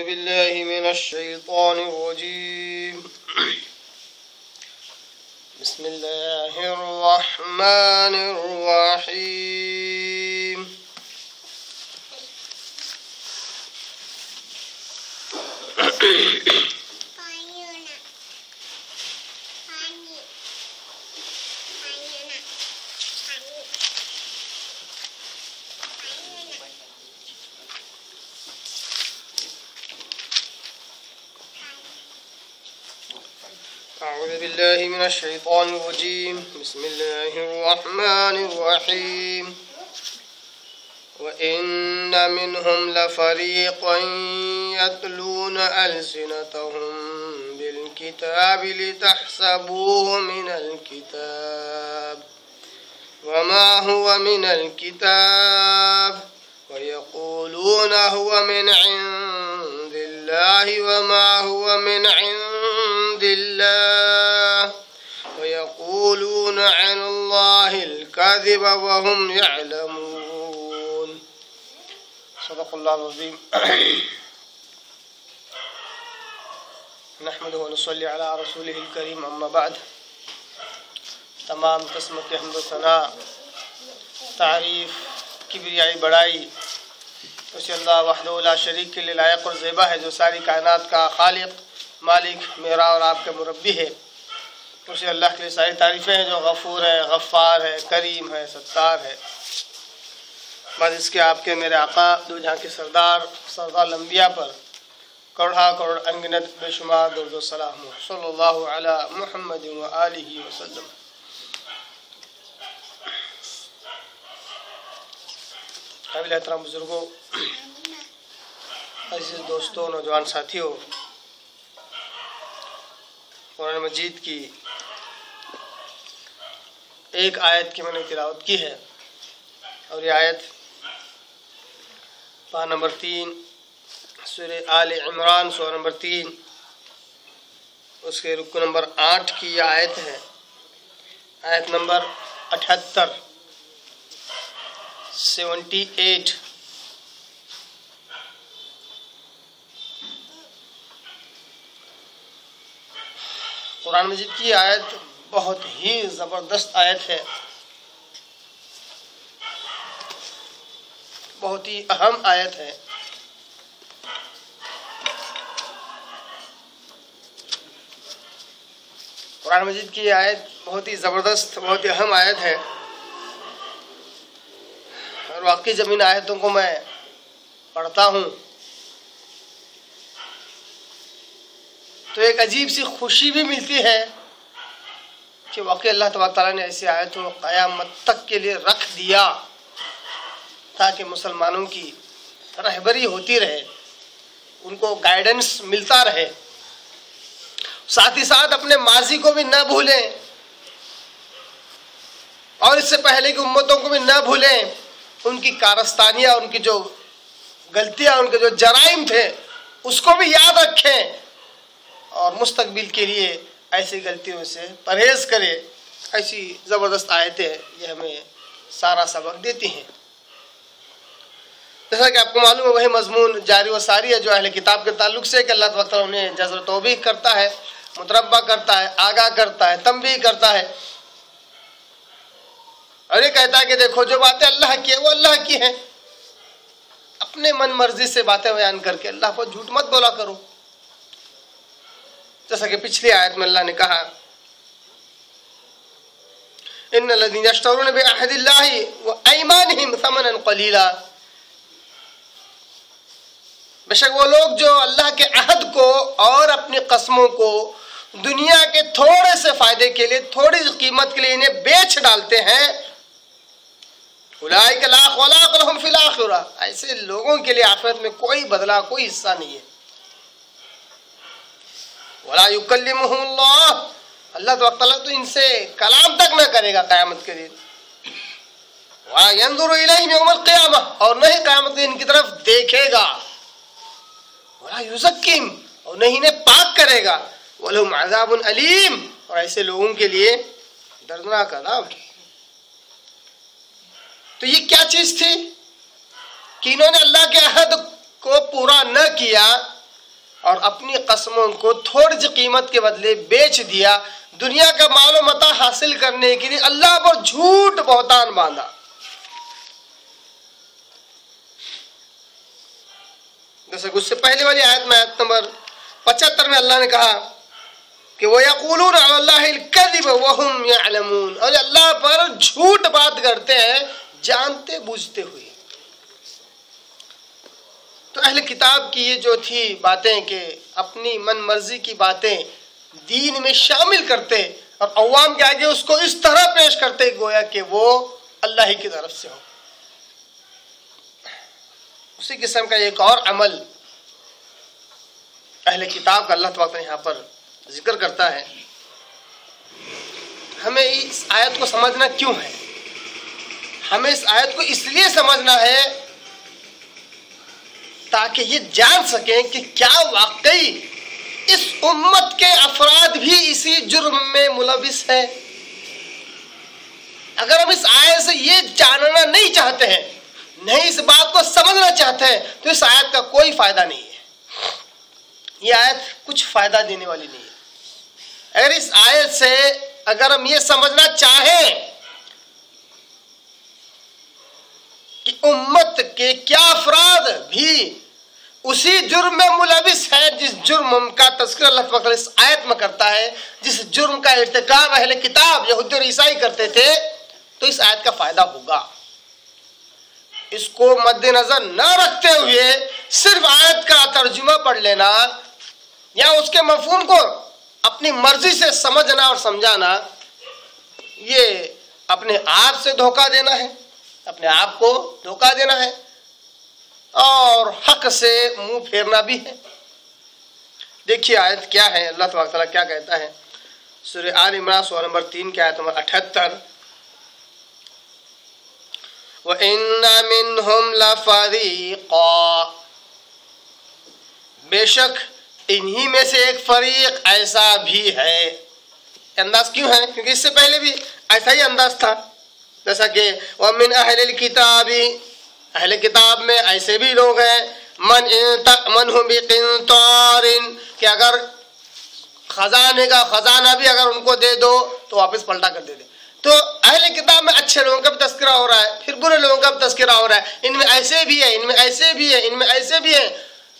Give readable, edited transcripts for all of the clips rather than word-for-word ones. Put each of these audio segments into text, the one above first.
بالله من الشيطان الرجيم. بسم الله الرحمن الرحيم. أعوذ بالله من الشيطان الرجيم. بسم الله الرحمن الرحيم. وإن منهم لفريقا يتلون ألسنتهم بالكتاب لتحسبوه من الكتاب وما هو من الكتاب ويقولون هو من عند الله وما هو من عند الله ويقولون عن الله الكذب وهم يعلمون. صدق الله العظيم. نحمده ونصلي على رسوله الكريم. اما بعد. تمام قسم کے حمد و ثنا، تعریف، کبریائی، بڑائی اسے اللہ وحدہ لا شریک کے لیے لائق اور زیبا ہے، جو ساری کائنات کا خالق، مالک، میرا اور آپ کے مربی ہے. اسے اللہ کے لیے ساری تعریفیں ہیں جو غفور ہے، غفار ہے، کریم ہے، ستار ہے. بعد اس کے آپ کے میرے آقا دو جہاں کے سردار الانبیاء پر کروڑا کروڑ انگنت بے شمار درود و سلام ہو. صلی اللہ علی محمد و آلہ وسلم. قابل احترام بزرگوں، عزیز دوستوں، نوجوان ساتھیوں، قرآن مجید کی ایک آیت کی میں نے تلاوت کی ہے، اور یہ آیت پارہ نمبر 3 سورہ آل عمران سورہ نمبر 3 اس کے رکو نمبر 8 کی یہ آیت ہے. آیت نمبر 78 78. قرآن مجید کی آیت بہت ہی زبردست آیت ہے، بہت ہی اہم آیت ہے. قرآن مجید کی آیت بہت ہی زبردست، بہت ہی اہم آیت ہے. اور واقعی جب ان آیتوں کو میں پڑھتا ہوں تو ایک عجیب سی خوشی بھی ملتی ہے کہ واقعی اللہ تبارک تعالیٰ نے ایسی آیتوں کو قیامت تک کے لیے رکھ دیا تاکہ مسلمانوں کی رہبری ہوتی رہے، ان کو گائیڈنس ملتا رہے، ساتھ ہی ساتھ اپنے ماضی کو بھی نہ بھولیں اور اس سے پہلے کی امتوں کو بھی نہ بھولیں. ان کی کارستانیاں، ان کی جو غلطیاں، ان کے جو جرائم تھے اس کو بھی یاد رکھیں اور مستقبل کے لیے ایسی غلطیوں سے پرہیز کریں. ایسی زبردست آیتیں یہ ہمیں سارا سبق دیتی ہیں. جیسا کہ آپ کو معلوم ہے وہی مضمون جاری و ساری ہے جو اہل کتاب کے تعلق سے کہ اللہ تعالیٰ انہیں جزر و توبیخ کرتا ہے، متربع کرتا ہے، آگاہ کرتا ہے، تنبیہ کرتا ہے، اور یہ کہتا ہے کہ دیکھو جو باتیں اللہ کی ہیں وہ اللہ کی ہیں. اپنے من مرضی سے باتیں بیان کر کے اللہ کو جھوٹ مت بولا کرو. جیسا کہ پچھلی آیت میں اللہ نے کہا ان الذین یشترون بعہد اللہ وایمانہم ثمنا قلیلا، بے شک وہ لوگ جو اللہ کے عہد کو اور اپنی قسموں کو دنیا کے تھوڑے سے فائدے کے لیے، تھوڑی قیمت کے لیے انہیں بیچ ڈالتے ہیں، اولئک لا خلاق لهم فی الآخرہ، ایسے لوگوں کے لیے آخرت میں کوئی بدلہ، کوئی حصہ نہیں ہے. ولا یکلمہم اللہ، اللہ تعالیٰ تو ان سے کلام تک نہ کرے گا قیامت کے دن. ولا ینظر الیہم یوم القیامہ، اور نہ ہی قیامت کے ان کی طرف دیکھے گا. ولا یزکیہم، اور نہ ہی انہیں پاک کرے گا. ولہم عذاب علیم، اور ایسے لوگوں کے لیے دردناک عذاب ہے. تو یہ کیا چیز تھی کہ انہوں نے اللہ کے عہد کو پورا نہ کیا اور اپنی قسموں کو تھوڑی سی قیمت کے بدلے بیچ دیا، دنیا کا مال و متاع حاصل کرنے کے لیے اللہ پر جھوٹ بہتان باندھا۔ جیسے اس سے پہلے والی آیت میں، آیت نمبر 75 میں اللہ نے کہا کہ وَيَقُولُونَ عَلَى اللَّهِ الْكَذِبَ وَهُمْ يَعْلَمُونَ، اور اللہ پر جھوٹ بات کرتے ہیں جانتے بوجھتے ہوئے۔ تو اہل کتاب کی یہ جو تھی باتیں کہ اپنی من مرضی کی باتیں دین میں شامل کرتے اور عوام کے آگے اس کو اس طرح پیش کرتے گویا کہ وہ اللہ ہی کی طرف سے ہو، اسی قسم کا ایک اور عمل اہل کتاب کا اللہ تبارک یہاں پر ذکر کرتا ہے۔ ہمیں اس آیت کو سمجھنا کیوں ہے؟ ہمیں اس آیت کو اس لیے سمجھنا ہے تاکہ یہ جان سکیں کہ کیا واقعی اس امت کے افراد بھی اسی جرم میں ملوث ہیں۔ اگر ہم اس آیت سے یہ جاننا نہیں چاہتے ہیں، نہیں اس بات کو سمجھنا چاہتے ہیں، تو اس آیت کا کوئی فائدہ نہیں ہے۔ یہ آیت کچھ فائدہ دینے والی نہیں ہے۔ اگر اس آیت سے اگر ہم یہ سمجھنا چاہیں کہ امت کے کیا افراد بھی اسی جرم میں ملوث ہے جس جرم کا تذکرہ اللہ تعالیٰ اس آیت میں کرتا ہے، جس جرم کا ارتکاب اہل کتاب یہودی اور عیسائی کرتے تھے، تو اس آیت کا فائدہ ہوگا۔ اس کو مد نظر نہ رکھتے ہوئے صرف آیت کا ترجمہ پڑھ لینا یا اس کے مفہوم کو اپنی مرضی سے سمجھنا اور سمجھانا، یہ اپنے آپ سے دھوکہ دینا ہے، اپنے آپ کو دھوکہ دینا ہے اور حق سے منہ پھیرنا بھی ہے۔ دیکھیے آیت کیا ہے، اللہ تبارک تعالیٰ کیا کہتا ہے سورہ آل عمران سورہ نمبر 3 کی آیت نمبر 78، وَإِنَّ مِنْهُمْ لَفَرِيقًا، بے شک انہی میں سے ایک فریق ایسا بھی ہے۔ انداز کیوں ہے؟ کیونکہ اس سے پہلے بھی ایسا ہی انداز تھا، جیسا کہ وَمِنْ أَهْلِ الْكِتَابِ، اہل کتاب میں ایسے بھی لوگ ہیں من تأمنه بقنطار، کہ اگر خزانے کا خزانہ بھی اگر ان کو دے دو تو واپس پلٹا کر دے دے۔ تو اہل کتاب میں اچھے لوگوں کا بھی تذکرہ ہو رہا ہے، پھر برے لوگوں کا بھی تذکرہ ہو رہا ہے، ان میں ایسے بھی ہیں، ان میں ایسے بھی ہیں، ان میں ایسے بھی ہیں۔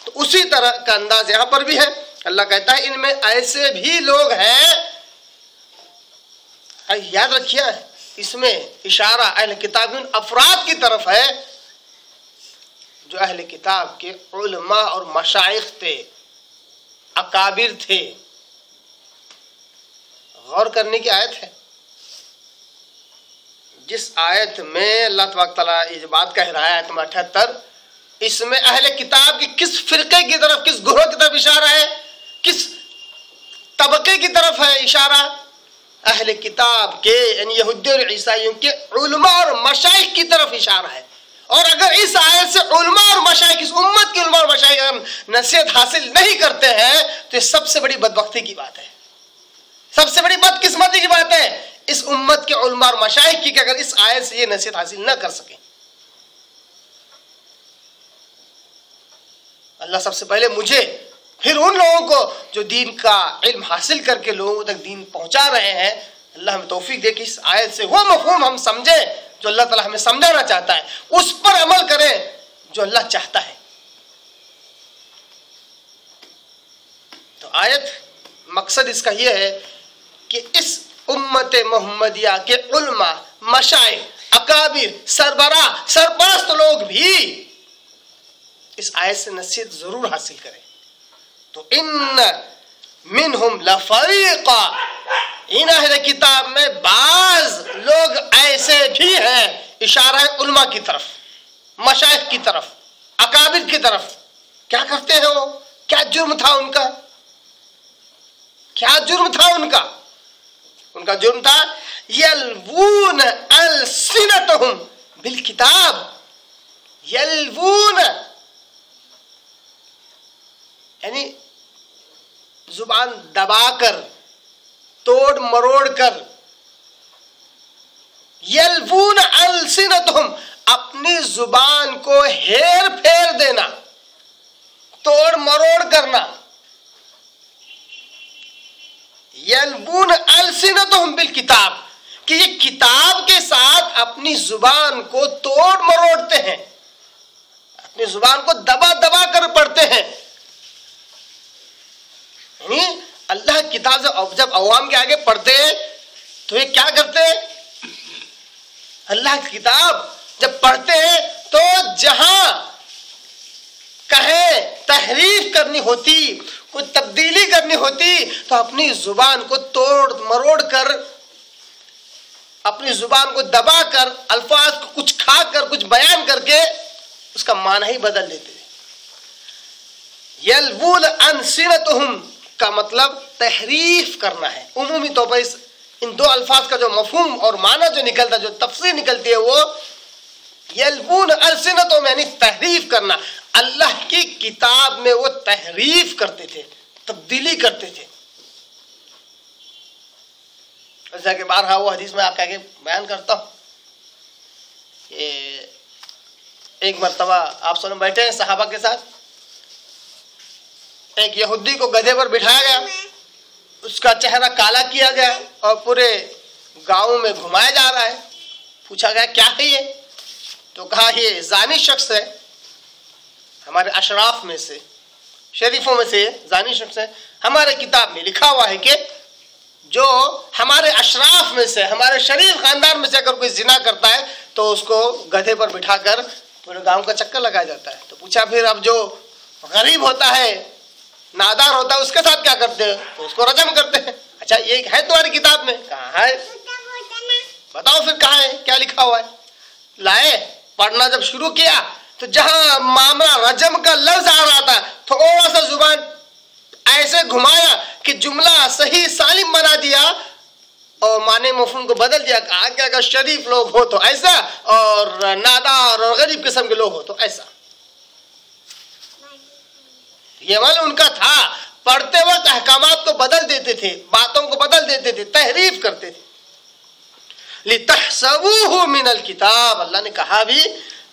تو اسی طرح کا انداز یہاں پر بھی ہے، اللہ کہتا ہے ان میں ایسے بھی لوگ ہیں۔ یاد رکھیے اس میں اشارہ اہل کتاب ان افراد کی طرف ہے جو اہل کتاب کے علماء اور مشائخ تھے، اکابر تھے۔ غور کرنے کی آیت ہے۔ جس آیت میں اللہ تبارک تعالیٰ یہ بات کہہ رہا ہے، آیت نمبر 78، اس میں اہل کتاب کی کس فرقے کی طرف، کس گروہ کی طرف اشارہ ہے، کس طبقے کی طرف ہے اشارہ؟ اہل کتاب کے یعنی یہودی اور عیسائیوں کے علماء اور مشائخ کی طرف اشارہ ہے۔ اور اگر اس آیت سے علماء اور مشائخ، اس امت کے علماء اور مشائخ اگر نصیحت حاصل نہیں کرتے ہیں تو یہ سب سے بڑی بدبختی کی بات ہے، سب سے بڑی بدقسمتی کی بات ہے اس امت کے علماء اور مشائخ کی کہ اگر اس آیت سے یہ نصیحت حاصل نہ کر سکیں۔ اللہ سب سے پہلے مجھے، پھر ان لوگوں کو جو دین کا علم حاصل کر کے لوگوں تک دین پہنچا رہے ہیں، اللہ ہمیں توفیق دے کہ اس آیت سے وہ مفہوم ہم سمجھیں جو اللہ تعالیٰ ہمیں سمجھانا چاہتا ہے، اس پر عمل کریں جو اللہ چاہتا ہے۔ تو آیت مقصد اس کا یہ ہے کہ اس امت محمدیہ کے علماء، مشائخ، اکابر، سربراہ، سرپرست لوگ بھی اس آیت سے نصیحت ضرور حاصل کریں۔ تو ان منہم لفریقا، ان اہل کتاب میں بعض لوگ ایسے بھی ہیں، اشارہ ہے علماء کی طرف، مشائخ کی طرف، اکابر کی طرف۔ کیا کرتے ہیں وہ؟ کیا جرم تھا ان کا؟ کیا جرم تھا ان کا؟ ان کا جرم تھا یلوون السنتہم بالکتاب، یلوون یعنی زبان دبا کر، توڑ مروڑ کر، یلوون السنتہم اپنی زبان کو ہیر پھیر دینا، توڑ مروڑ کرنا، یلبون السنتہم بالکتاب، کہ یہ کتاب کے ساتھ اپنی زبان کو توڑ مروڑتے ہیں، اپنی زبان کو دبا دبا کر پڑھتے ہیں. یعنی اللہ کتاب سے جب عوام کے آگے پڑھتے تو یہ کیا کرتے ہیں؟ اللہ کی کتاب جب پڑھتے ہیں تو جہاں کہیں تحریف کرنی ہوتی، کوئی تبدیلی کرنی ہوتی، تو اپنی زبان کو توڑ مروڑ کر، اپنی زبان کو دبا کر، الفاظ کو کچھ کھا کر، کچھ بیان کر کے اس کا معنی ہی بدل دیتے. یلوون السنتہم کا مطلب تحریف کرنا ہے. عمومی طور پر ان دو الفاظ کا جو مفہوم اور معنی جو نکلتا، جو تفسیر نکلتی ہے، وہ یلوون السنتہم یعنی تحریف کرنا. اللہ کی کتاب میں وہ تحریف کرتے تھے، تبدیلی کرتے تھے. جیسا کہ بارہا وہ حدیث میں آپ کہہ کے بیان کرتا ہوں. ایک مرتبہ آپ صلی اللہ علیہ وسلم بیٹھے ہیں صحابہ کے ساتھ، ایک یہودی کو گدھے پر بٹھایا گیا، اس کا چہرہ کالا کیا گیا اور پورے گاؤں میں گھمایا جا رہا ہے. پوچھا گیا کیا ہے یہ؟ تو کہا یہ زانی شخص ہے، ہمارے اشراف میں سے، شریفوں میں سے زانی شخص ہے. ہمارے کتاب میں لکھا ہوا ہے کہ جو ہمارے اشراف میں سے، ہمارے شریف خاندان میں سے اگر کوئی زنا کرتا ہے تو اس کو گدھے پر بٹھا کر پورے گاؤں کا چکر لگایا جاتا ہے. تو پوچھا پھر اب جو غریب ہوتا ہے، نادار ہوتا ہے، اس کے ساتھ کیا کرتے ہیں؟ تو اس کو رجم کرتے ہیں. اچھا یہ ہے تمہاری کتاب میں؟ کہاں ہے؟ بتاؤ پھر کہاں ہے، کیا لکھا ہوا ہے؟ لائے پڑھنا جب شروع کیا تو جہاں معاملہ رجم کا لفظ آ رہا تھا، تھوڑا سا زبان ایسے گھمایا کہ جملہ صحیح سالم بنا دیا اور معنی مفہوم کو بدل دیا. کہا کہ اگر شریف لوگ ہو تو ایسا، اور نادار اور غریب قسم کے لوگ ہو تو ایسا. یہ عمل ان کا تھا. پڑھتے وقت احکامات کو بدل دیتے تھے، باتوں کو بدل دیتے تھے، تحریف کرتے تھے. لِتَحْسَبُوهُ مِنَ الْكِتَابِ، اللہ نے کہا بھی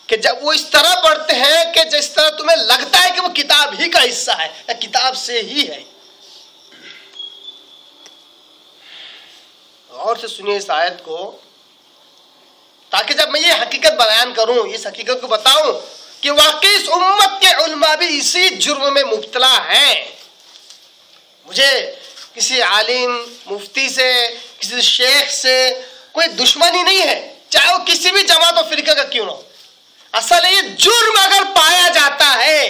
کہ جب وہ اس طرح پڑھتے ہیں کہ جس طرح تمہیں لگتا ہے کہ وہ کتاب ہی کا حصہ ہے یا کتاب سے ہی ہے. اور سے سنیے اس آیت کو، تاکہ جب میں یہ حقیقت بیان کروں، اس حقیقت کو بتاؤں کہ واقعی اس امت کے علماء بھی اسی جرم میں مبتلا ہیں. مجھے کسی عالم مفتی سے، کسی شیخ سے کوئی دشمنی نہیں ہے، چاہے وہ کسی بھی جماعت و فرقہ کا کیوں نہ ہو. اصل یہ جرم اگر پایا جاتا ہے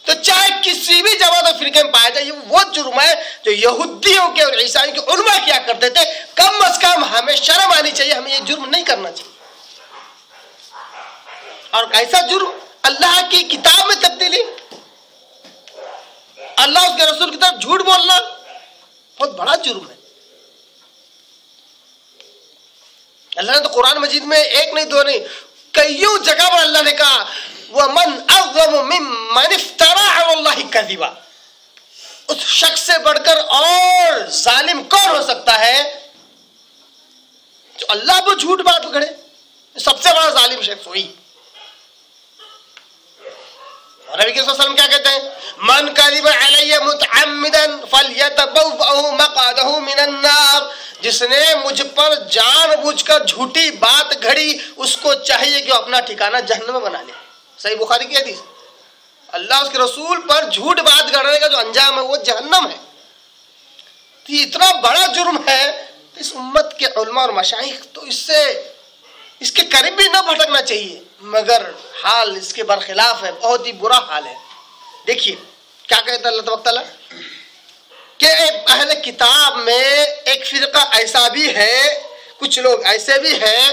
تو چاہے کسی بھی جماعت و فرقے میں پایا جائے، یہ وہ جرم ہے جو یہودیوں کے اور عیسائیوں کے علماء کیا کرتے تھے. کم از کم ہمیں شرم آنی چاہیے، ہمیں یہ جرم نہیں کرنا چاہیے. اور ایسا جرم اللہ کی کتاب میں تبدیلی، اللہ اس کے رسول کی طرف جھوٹ بولنا بہت بڑا جرم ہے. اللہ نے تو قرآن مجید میں ایک نہیں دو نہیں کئیوں جگہ پر اللہ نے کہا وَمَنْ أَظْلَمُ مِمَّنِ افْتَرَىٰ عَلَى اللَّهِ كَذِبًا. اس شخص سے بڑھ کر اور ظالم کون ہو سکتا ہے جو اللہ پر جھوٹ بات پکڑے؟ سب سے بڑا ظالم شخص وہی. اور نبی صلی اللہ علیہ وسلم کیا کہتے ہیں؟ من کذب علی متعمدا فلیتبوأ مقعدہ من النار. جس نے مجھ پر جان بوجھ کر جھوٹی بات گھڑی، اس کو چاہیے کہ وہ اپنا ٹھکانہ جہنم میں بنا لے. صحیح بخاری کی حدیث. اللہ اس کے رسول پر جھوٹ بات گھڑنے کا جو انجام ہے وہ جہنم ہے. تو یہ اتنا بڑا جرم ہے، اس امت کے علماء اور مشائخ تو اس کے قریب بھی نہ بھٹکنا چاہیے، مگر حال اس کے برخلاف ہے، بہت ہی برا حال ہے. دیکھیے کیا کہتا ہے اللہ تبارک تعالیٰ کہ اہل کتاب میں ایک فرقہ ایسا بھی ہے، کچھ لوگ ایسے بھی ہیں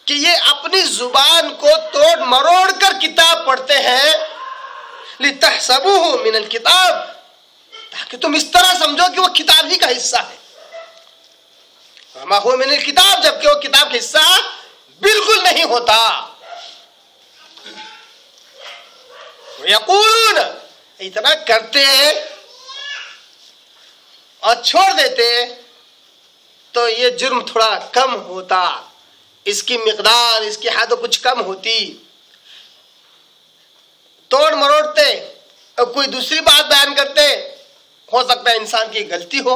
کہ یہ اپنی زبان کو توڑ مروڑ کر کتاب پڑھتے ہیں. لِتَحْسَبُوهُ مِنَ الْكِتَابِ، تاکہ تم اس طرح سمجھو کہ وہ کتاب ہی کا حصہ ہے. وَمَا هُوَ مِنَ الْكِتَابِ، جبکہ وہ کتاب کا حصہ بالکل نہیں ہوتا. وَيَقُولُونَ، اتنا کرتے ہیں اور چھوڑ دیتے تو یہ جرم تھوڑا کم ہوتا، اس کی مقدار، اس کی حد کچھ کم ہوتی. توڑ مروڑتے اور کوئی دوسری بات بیان کرتے، ہو سکتا ہے انسان کی غلطی ہو،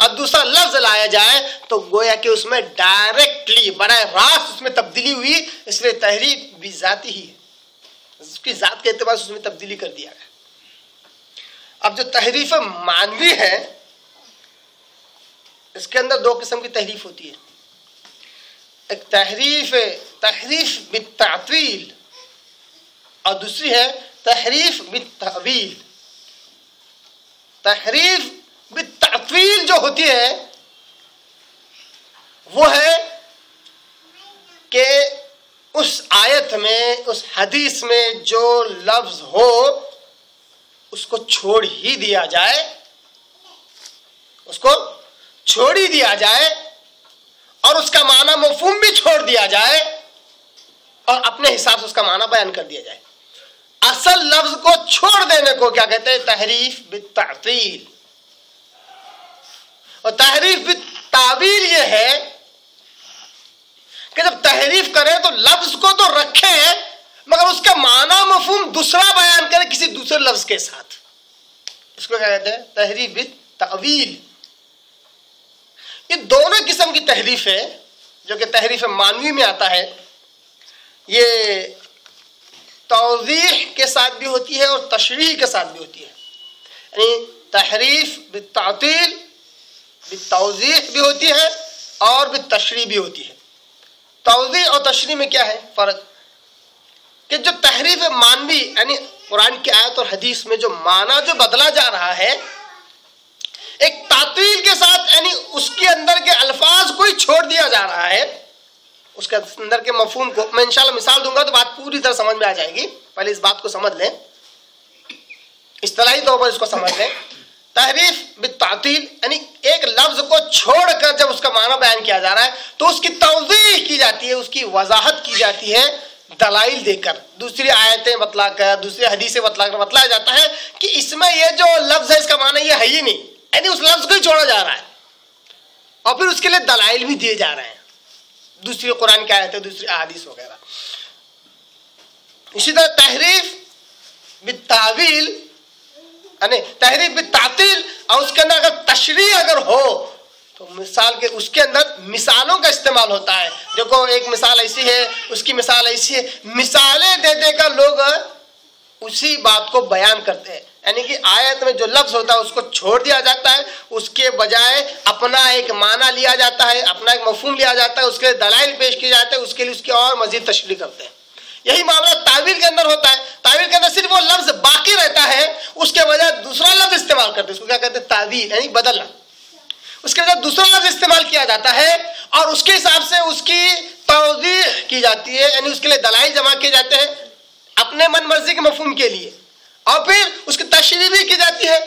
اور دوسرا لفظ لایا جائے تو گویا کہ اس میں ڈائریکٹلی براہ راست اس میں تبدیلی ہوئی، اس لیے تحریف بھی ذاتی ہی ہے، اس کی ذات کے اعتبار سے اس میں تبدیلی کر دیا گیا۔ اب جو تحریف معنوی ہے اس کے اندر دو قسم کی تحریف ہوتی ہے، ایک تحریف بالتعطیل اور دوسری ہے تحریف بالتأویل۔ تحریف بالتعطیل جو ہوتی ہے وہ ہے کہ اس آیت میں، اس حدیث میں جو لفظ ہو اس کو چھوڑ ہی دیا جائے، اس کو چھوڑ ہی دیا جائے اور اس کا معنی مفہوم بھی چھوڑ دیا جائے اور اپنے حساب سے اس کا معنی بیان کر دیا جائے۔ اصل لفظ کو چھوڑ دینے کو کیا کہتے ہیں؟ تحریف بالتعطیل۔ اور تحریف بالتاویل یہ ہے کہ جب تحریف کرے تو لفظ کو تو رکھے مگر اس کا معنی مفہوم دوسرا بیان کرے کسی دوسرے لفظ کے ساتھ، اس کو کیا کہتے ہیں؟ تحریف بالتاویل۔ یہ دونوں قسم کی تحریف ہے جو کہ تحریف معنوی میں آتا ہے، یہ توضیح کے ساتھ بھی ہوتی ہے اور تشریح کے ساتھ بھی ہوتی ہے، یعنی تحریف بالتعطیل بالتوضیح بھی ہوتی ہے اور بالتشریح بھی ہوتی ہے۔ توضیح اور تشریح میں کیا ہے فرق؟ کہ جو تحریف معنوی یعنی قرآن کی آیت اور حدیث میں جو معنی جو بدلا جا رہا ہے ایک تعطیل کے ساتھ، یعنی اس کے اندر کے الفاظ کو ہی چھوڑ دیا جا رہا ہے، اس کے اندر کے مفہوم کو میں انشاءاللہ مثال دوں گا تو بات پوری طرح سمجھ میں آ جائے گی۔ پہلے اس بات کو سمجھ لیں، اصطلاحی طور پر اس کو سمجھ لیں۔ تحریف بالتعطیل یعنی ایک لفظ کو چھوڑ کر جب اس کا معنی بیان کیا جا رہا ہے تو اس کی توضیح کی جاتی ہے، اس کی وضاحت کی جاتی ہے دلائل دے کر، دوسری آیتیں بتلا کر، دوسری حدیثیں بتلا کر بتلایا جاتا ہے کہ اس میں یہ جو لفظ ہے اس کا معنی یہ ہے ہی نہیں، یعنی اس لفظ کو ہی چھوڑا جا رہا ہے اور پھر اس کے لیے دلائل بھی دیے جا رہے ہیں، دوسری قرآن کی آیتیں، دوسری احادیث وغیرہ۔ اسی طرح تحریف بالتاویل یعنی تحریف بالتعطیل اور اس کے اندر اگر تشریح اگر ہو تو مثال کے اس کے اندر مثالوں کا استعمال ہوتا ہے۔ دیکھو ایک مثال ایسی ہے، اس کی مثال ایسی ہے، مثالیں دے دے کر لوگ اسی بات کو بیان کرتے ہیں، یعنی کہ آیت میں جو لفظ ہوتا ہے اس کو چھوڑ دیا جاتا ہے، اس کے بجائے اپنا ایک معنی لیا جاتا ہے، اپنا ایک مفہوم لیا جاتا ہے، اس کے دلائل پیش کیے جاتے ہیں، اس کے لیے اس کی اور مزید تشریح کرتے ہیں۔ یہی معاملہ تعویل کے اندر ہوتا ہے، تعویل کے اندر صرف وہ لفظ باقی رہتا ہے، اس کے بجائے دوسرا لفظ استعمال کرتے ہیں، اس کو کیا کہتے ہیں؟ تعویل یعنی بدلنا، اس کے بجائے دوسرا لفظ استعمال کیا جاتا ہے اور اس کے حساب سے اس کی توضیح کی جاتی ہے، یعنی اس کے لیے دلائل جمع کیے جاتے ہیں اپنے من مرضی کے مفہوم کے لیے، اور پھر اس کی تشریح بھی کی جاتی ہے،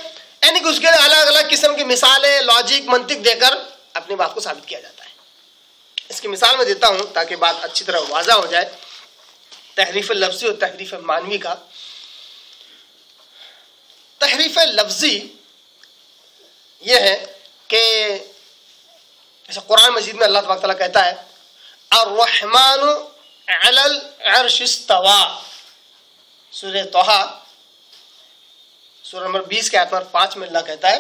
یعنی کہ اس کے لیے الگ الگ قسم کی مثالیں، لاجک، منطق دے کر اپنی بات کو ثابت کیا جاتا ہے۔ اس کی مثال میں دیتا ہوں تاکہ بات اچھی طرح واضح ہو جائے تحریف لفظی اور تحریف معنوی کا۔ تحریف لفظی یہ ہے کہ جیسے قرآن مجید میں اللہ تبارک تعالیٰ کہتا ہے الرحمن علی العرش استوى، سورہ طہ سورہ نمبر 20 کے آیت نمبر 5 میں اللہ کہتا ہے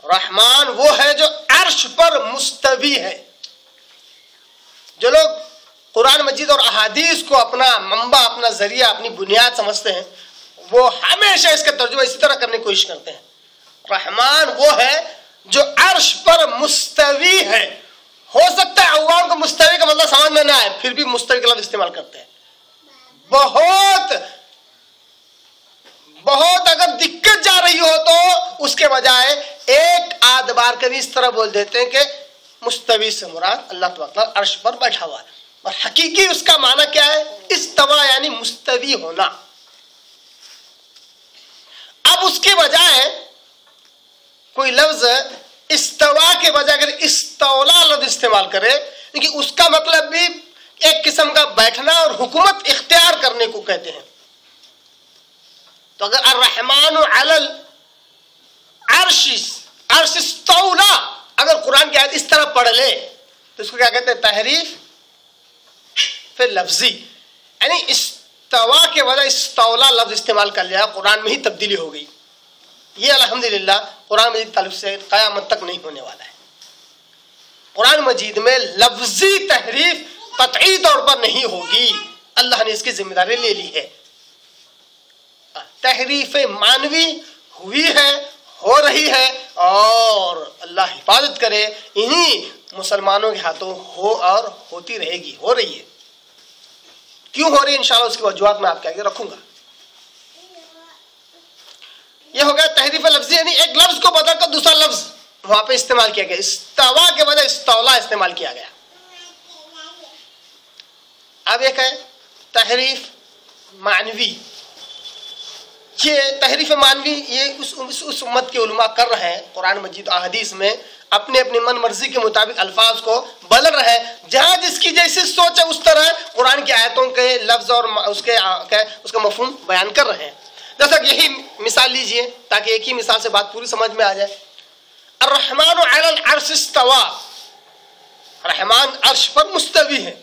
رحمان وہ ہے جو عرش پر مستوی ہے۔ جو لوگ قرآن مجید اور احادیث کو اپنا منبع، اپنا ذریعہ، اپنی بنیاد سمجھتے ہیں وہ ہمیشہ اس کا ترجمہ اسی طرح کرنے کی کوشش کرتے ہیں، رحمان وہ ہے جو عرش پر مستوی ہے۔ ہو سکتا ہے عوام کو مستوی کا مطلب سمجھ میں نہ آئے، پھر بھی مستوی کا لفظ استعمال کرتے ہیں۔ بہت اگر دقت جا رہی ہو تو اس کے بجائے ایک آدھ بار کبھی اس طرح بول دیتے ہیں کہ مستوی سے مراد اللہ تبارک عرش پر بیٹھا ہوا ہے، اور حقیقی اس کا معنی کیا ہے؟ استوا یعنی مستوی ہونا۔ اب اس کے بجائے کوئی لفظ استوا کے بجائے اگر استولا لفظ استعمال کرے، کیونکہ اس کا مطلب بھی ایک قسم کا بیٹھنا اور حکومت اختیار کرنے کو کہتے ہیں۔ تو اگر الرحمن علی العرش استولا اگر قرآن کی آیت اس طرح پڑھ لے تو اس کو کیا کہتے ہیں؟ تحریف پھر لفظی، یعنی استوا کے بجائے استولا لفظ استعمال کر لیا، قرآن میں ہی تبدیلی ہو گئی۔ یہ الحمدللہ قرآن مجید تعلق سے قیامت تک نہیں ہونے والا ہے۔ قرآن مجید میں لفظی تحریف قطعی طور پر نہیں ہوگی، اللہ نے اس کی ذمہ داری لے لی ہے۔ تحریف معنوی ہوئی ہے، ہو رہی ہے، اور اللہ حفاظت کرے انہی مسلمانوں کے ہاتھوں ہو اور ہوتی رہے گی، ہو رہی ہے۔ کیوں ہو رہی ہے انشاءاللہ اس کی وجوہات میں آپ کے آگے رکھوں گا۔ یہ ہو گیا تحریف لفظی، یعنی ایک لفظ کو بدل کر دوسرا لفظ وہاں پہ استعمال کیا گیا، استوا کے بجائے استولا استعمال کیا گیا۔ اب ایک ہے تحریف معنوی۔ یہ تحریف معنوی یہ اس امت کے علماء کر رہے ہیں، قرآن مجید و احادیث میں اپنے اپنی من مرضی کے مطابق الفاظ کو بدل رہے ہیں، جہاں جس کی جیسی سوچ ہے اس طرح قرآن کی آیتوں کے لفظ اور اس کا مفہوم بیان کر رہے ہیں۔ جیسا کہ یہی مثال لیجئے تاکہ ایک ہی مثال سے بات پوری سمجھ میں آ جائے۔ الرحمن علی العرش استوى، رحمان عرش پر مستوی ہے۔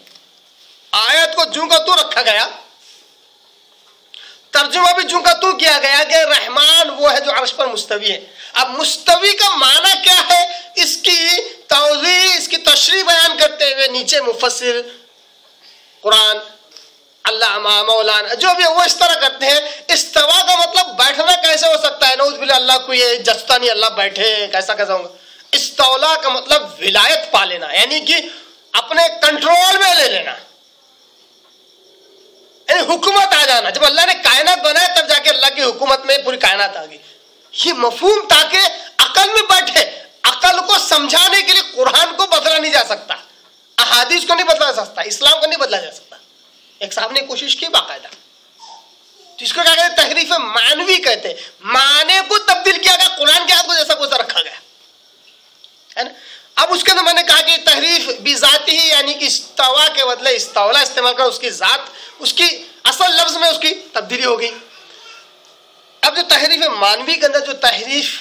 آیت کو جوں کا تو رکھا گیا، ترجمہ بھی چونکہ تو کیا گیا کہ رحمان وہ ہے جو عرش پر مستوی ہے۔ اب مستوی کا معنی کیا ہے، اس کی توضیح، اس کی تشریح بیان کرتے ہوئے نیچے مفسر قرآن علامہ مولانا جو بھی وہ اس طرح کرتے ہیں، استوا کا مطلب بیٹھنا کیسے ہو سکتا ہے، نعوذ باللہ اللہ کو یہ جچتا نہیں، اللہ بیٹھے کیسا ہوگا۔ استولا کا مطلب ولایت پا لینا، یعنی کہ اپنے کنٹرول میں لے لینا، یعنی حکومت آ جانا۔ جب اللہ نے کائنات بنایا تب جا کے اللہ کی حکومت میں پوری کائنات آ گئی۔ یہ مفہوم تاکہ عقل میں بیٹھے، عقل کو سمجھانے کے لیے قرآن کو بدلا نہیں جا سکتا، احادیث کو نہیں بدلا جا سکتا، اسلام کو نہیں بدلا جا سکتا۔ ایک صاحب نے کوشش کی باقاعدہ، جس کو کیا کہتے ہیں تحریف معنوی کہتے ہیں، معنی کو تبدیل کیا گیا، قرآن کے آپ کو جیسا کوسا رکھا گیا ہے نا۔ اب اس کے اندر میں نے کہا کہ تحریف بذاتی ہی، یعنی کہ استوا کے بدلے استولا استعمال کر اس کی ذات، اس کی اصل لفظ میں اس کی تبدیلی ہو گئی۔ اب جو تحریف معنوی کے اندر جو تحریف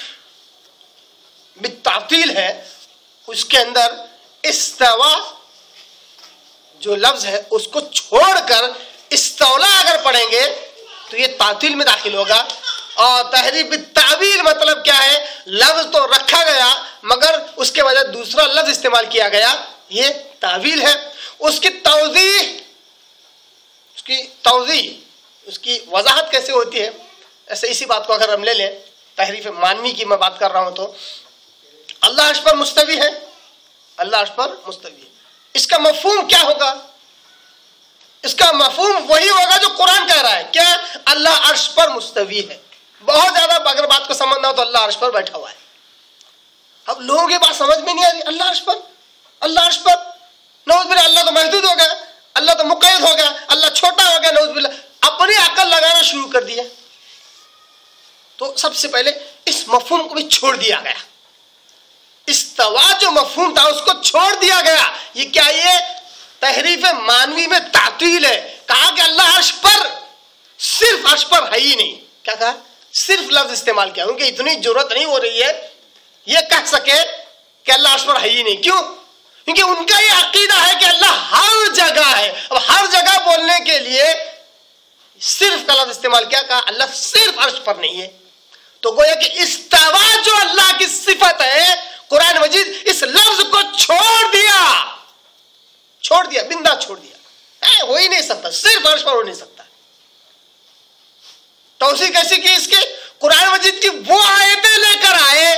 بالتعطیل ہے، اس کے اندر استوا جو لفظ ہے اس کو چھوڑ کر استولا اگر پڑھیں گے تو یہ تعطیل میں داخل ہوگا۔ اور تحریف بالتعویل مطلب کیا ہے، لفظ تو رکھا گیا مگر اس کے بجائے دوسرا لفظ استعمال کیا گیا، یہ تعویل ہے۔ اس کی توضیح، اس کی وضاحت کیسے ہوتی ہے، ایسے اسی بات کو اگر ہم لے لیں، تحریف معنوی کی میں بات کر رہا ہوں تو اللہ عرش پر مستوی ہے، اللہ عرش پر مستوی ہے۔ اس کا مفہوم کیا ہوگا، اس کا مفہوم وہی ہوگا جو قرآن کہہ رہا ہے، کیا اللہ عرش پر مستوی ہے۔ بہت زیادہ اگر بات کو سمجھنا ہو تو اللہ عرش پر بیٹھا ہوا ہے۔ اب لوگوں کی بات سمجھ میں نہیں آ رہی، اللہ عرش پر، اللہ عرش پر، نعوذ باللہ اللہ تو محدود ہو گیا، اللہ تو مقید ہو گیا، اللہ چھوٹا ہو گیا، نعوذ باللہ اپنی عقل لگانا شروع کر دیا۔ تو سب سے پہلے اس مفہوم کو بھی چھوڑ دیا گیا، استوا جو مفہوم تھا اس کو چھوڑ دیا گیا۔ یہ کیا، یہ تحریف معنوی میں تعطیل ہے۔ کہا کہ اللہ عرش پر، صرف عرش پر ہے ہی نہیں، کیا کہا، صرف لفظ استعمال کیا، کیونکہ اتنی ضرورت نہیں ہو رہی ہے یہ کہہ سکے کہ اللہ عرش پر ہے ہی نہیں۔ کیوں؟ کیونکہ ان کا یہ عقیدہ ہے کہ اللہ ہر جگہ ہے۔ اب ہر جگہ بولنے کے لیے صرف کا لفظ استعمال کیا، کہا اللہ صرف عرش پر نہیں ہے۔ تو گویا کہ استوا جو اللہ کی صفت ہے، قرآن مجید اس لفظ کو چھوڑ دیا، بندہ چھوڑ دیا، ہو ہی نہیں سکتا، صرف عرش پر ہو نہیں سکتا۔ توضیح کیسی کی اس کی، قرآن مجید کی وہ آیتیں لے کر آئے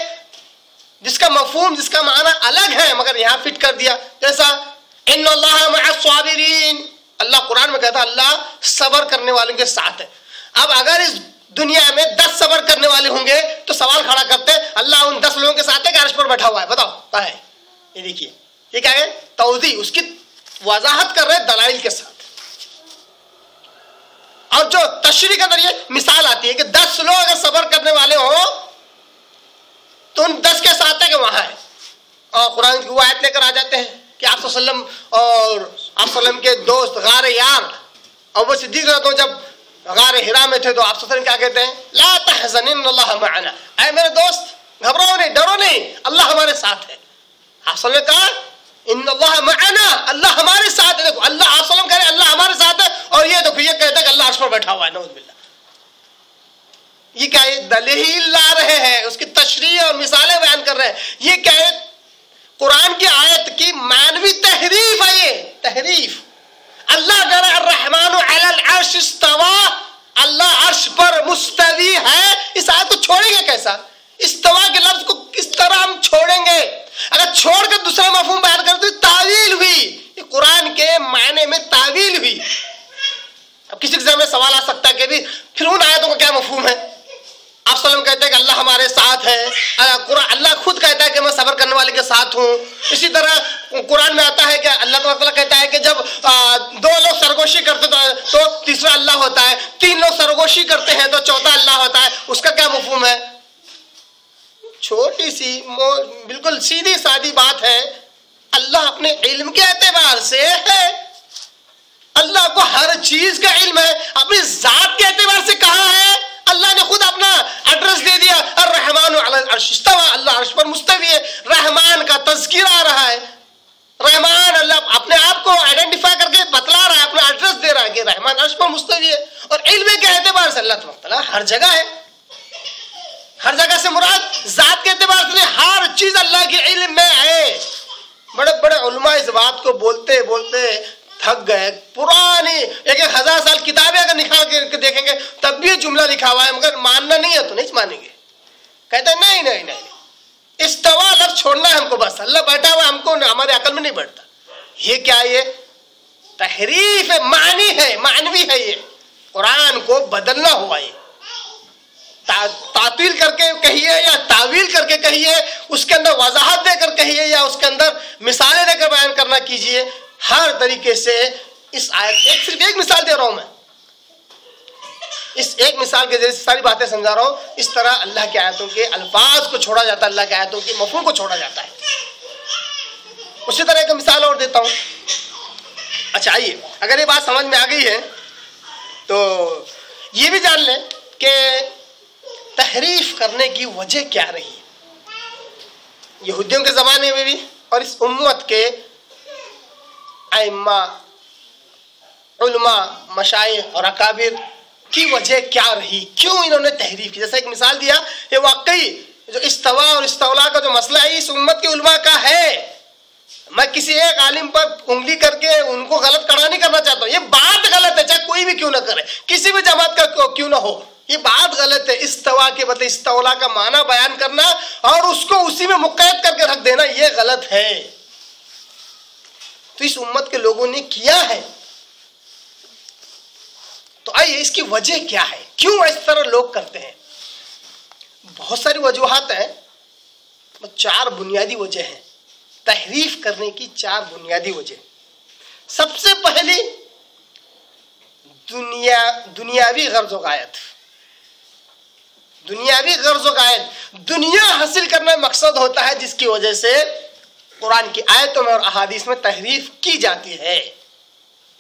جس کا مفہوم، جس کا معنی الگ ہے مگر یہاں فٹ کر دیا۔ جیسا ان اللہ مع الصابرین، اللہ قرآن میں کہتا اللہ صبر کرنے والوں کے ساتھ ہے۔ اب اگر اس دنیا میں 10 صبر کرنے والے ہوں گے تو سوال کھڑا کرتے اللہ ان 10 لوگوں کے ساتھ ہے کہ عرش پر بیٹھا ہوا ہے، بتاؤ کہاں ہے؟ یہ دیکھیے، یہ کیا ہے، توضیح، اس کی وضاحت کر رہے دلائل کے ساتھ۔ اور جو تشریح کے اندر یہ مثال آتی ہے کہ 10 لوگ اگر صبر کرنے والے ہوں تو ان 10 کے ساتھ ہے کہ وہاں ہے۔ اور قرآن کی وہ آیت لے کر آ جاتے ہیں کہ آپ صلی اللہ علیہ وسلم اور آپ صلی اللہ علیہ وسلم کے دوست غار یار اور وہ صدیق رضی اللہ عنہ جب غار حرا میں تھے تو آپ صلی اللہ علیہ وسلم کیا کہتے ہیں، لا تحزن ان اللہ معنا، اے میرے دوست گھبراؤ نہیں، ڈرو نہیں، اللہ ہمارے ساتھ ہے۔ آپ صلی اللہ علیہ وسلم نے کہا ان اللہ معنا، اللہ ہمارے ساتھ ہے۔ دیکھو اللہ، آپ صلی اللہ علیہ وسلم کہہ رہے ہیں اللہ ہمارے ساتھ ہے، اور یہ دیکھو یہ کہتے ہیں کہ اللہ عرش پر بیٹھا ہوا ہے، نعوذ باللہ۔ یہ کیا ہے، دلیل لا رہے ہیں، اس کی تشریح اور مثالیں بیان کر رہے ہیں۔ یہ کیا ہے، قرآن کی آیت کی معنوی تحریف ہے، یہ تحریف۔ اللہ کہہ رہا ہے الرحمن علی العرش استوى، اللہ عرش پر مستوی ہے، اس آیت کو چھوڑیں گے کیسا؟ استوا کے لفظ کو کس طرح ہم چھوڑیں گے؟ اگر چھوڑ کر دوسرا مفہوم بیان کر تو تعویل ہوئی، یہ قرآن کے معنی میں تعویل ہوئی۔ اب کسی کے ذہن میں سوال آ سکتا ہے کہ بھی پھر ان آیتوں کا کیا مفہوم ہے؟ آپ صلی اللہ علیہ وسلم کہتے ہیں کہ اللہ ہمارے ساتھ ہے، اللہ خود کہتا ہے کہ میں صبر کرنے والے کے ساتھ ہوں۔ اسی طرح قرآن میں آتا ہے کہ اللہ تعالیٰ کہتا ہے کہ جب دو لوگ سرگوشی کرتے تو تیسرا اللہ ہوتا ہے، تین لوگ سرگوشی کرتے ہیں تو چوتھا اللہ ہوتا ہے۔ اس کا کیا مفہوم ہے؟ چھوٹی سی بالکل سیدھی سادی بات ہے، اللہ اپنے علم کے اعتبار سے ہے، اللہ کو ہر چیز کا علم ہے، اپنی ذات کے اعتبار سے کہاں ہے؟ اللہ نے خود اپنا ایڈریس دے دیا، الرحمن علی العرش استوى، اللہ عرش پر مستوی ہے۔ رحمان کا تذکرہ آ رہا ہے، رحمان اللہ اپنے آپ کو آئیڈینٹیفائی کر کے بتلا رہا ہے، اپنا ایڈریس دے رہا ہے کہ رحمان عرش پر مستوی ہے۔ اور علم کے اعتبار سے اللہ تعالیٰ ہر جگہ ہے، ہر جگہ سے مراد ذات کے اعتبار سے ہر چیز اللہ کے علم میں ہے۔ بڑے بڑے علماء اس بات کو بولتے بولتے تھک گئے، پرانی 1000 سال کتابیں اگر نکال کے دیکھیں گے تب بھی یہ جملہ لکھا ہوا ہے، مگر ماننا نہیں ہے تو نہیں مانیں گے۔ کہتے ہیں نہیں استوا لفظ چھوڑنا ہے ہم کو، بس اللہ بیٹھا ہوا ہم کو ہمارے عقل میں نہیں بیٹھتا۔ یہ کیا؟ یہ تحریف ہے، معنی ہے، معنوی ہے، یہ قرآن کو بدلنا ہوا۔ یہ تعطیل کر کے کہیے یا تعویل کر کے کہیے، اس کے اندر وضاحت دے کر کہیے یا اس کے اندر مثالیں دے کر بیان کرنا کیجیے، ہر طریقے سے اس آیت صرف ایک مثال دے رہا ہوں میں، اس ایک مثال کے ذریعے سے ساری باتیں سمجھا رہا ہوں۔ اس طرح اللہ کی آیتوں کے الفاظ کو چھوڑا جاتا ہے، اللہ کی آیتوں کے مفہوم کو چھوڑا جاتا ہے۔ اسی طرح ایک مثال اور دیتا ہوں۔ اچھا آئیے، اگر یہ بات سمجھ میں آ گئی ہے تو یہ بھی جان لیں کہ تحریف کرنے کی وجہ کیا رہی۔ یہودیوں کے زمانے میں بھی اور اس امت کے ائمہ، علماء، مشائخ اور اکابر کی وجہ کیا رہی، کیوں انہوں نے تحریف کی؟ جیسا ایک مثال دیا، یہ واقعی جو استوا اور استولا کا جو مسئلہ ہے اس امت کے علماء کا ہے۔ میں کسی ایک عالم پر انگلی کر کے ان کو غلط کھڑا نہیں کرنا چاہتا ہوں، یہ بات غلط ہے، چاہے کوئی بھی کیوں نہ کرے، کسی بھی جماعت کا کیوں نہ ہو، یہ بات غلط ہے۔ استوا کے بدلے استولا کا معنی بیان کرنا اور اس کو اسی میں مقید کر کے رکھ دینا، یہ غلط ہے۔ تو اس امت کے لوگوں نے کیا ہے، تو آئیے اس کی وجہ کیا ہے، کیوں اس طرح لوگ کرتے ہیں؟ بہت ساری وجوہات ہیں، 4 بنیادی وجہ ہیں تحریف کرنے کی، 4 بنیادی وجہ۔ سب سے پہلی دنیاوی غرض و غایت، دنیاوی غرض و غایت، دنیا حاصل کرنا مقصد ہوتا ہے جس کی وجہ سے قرآن کی آیتوں میں اور احادیث میں تحریف کی جاتی ہے۔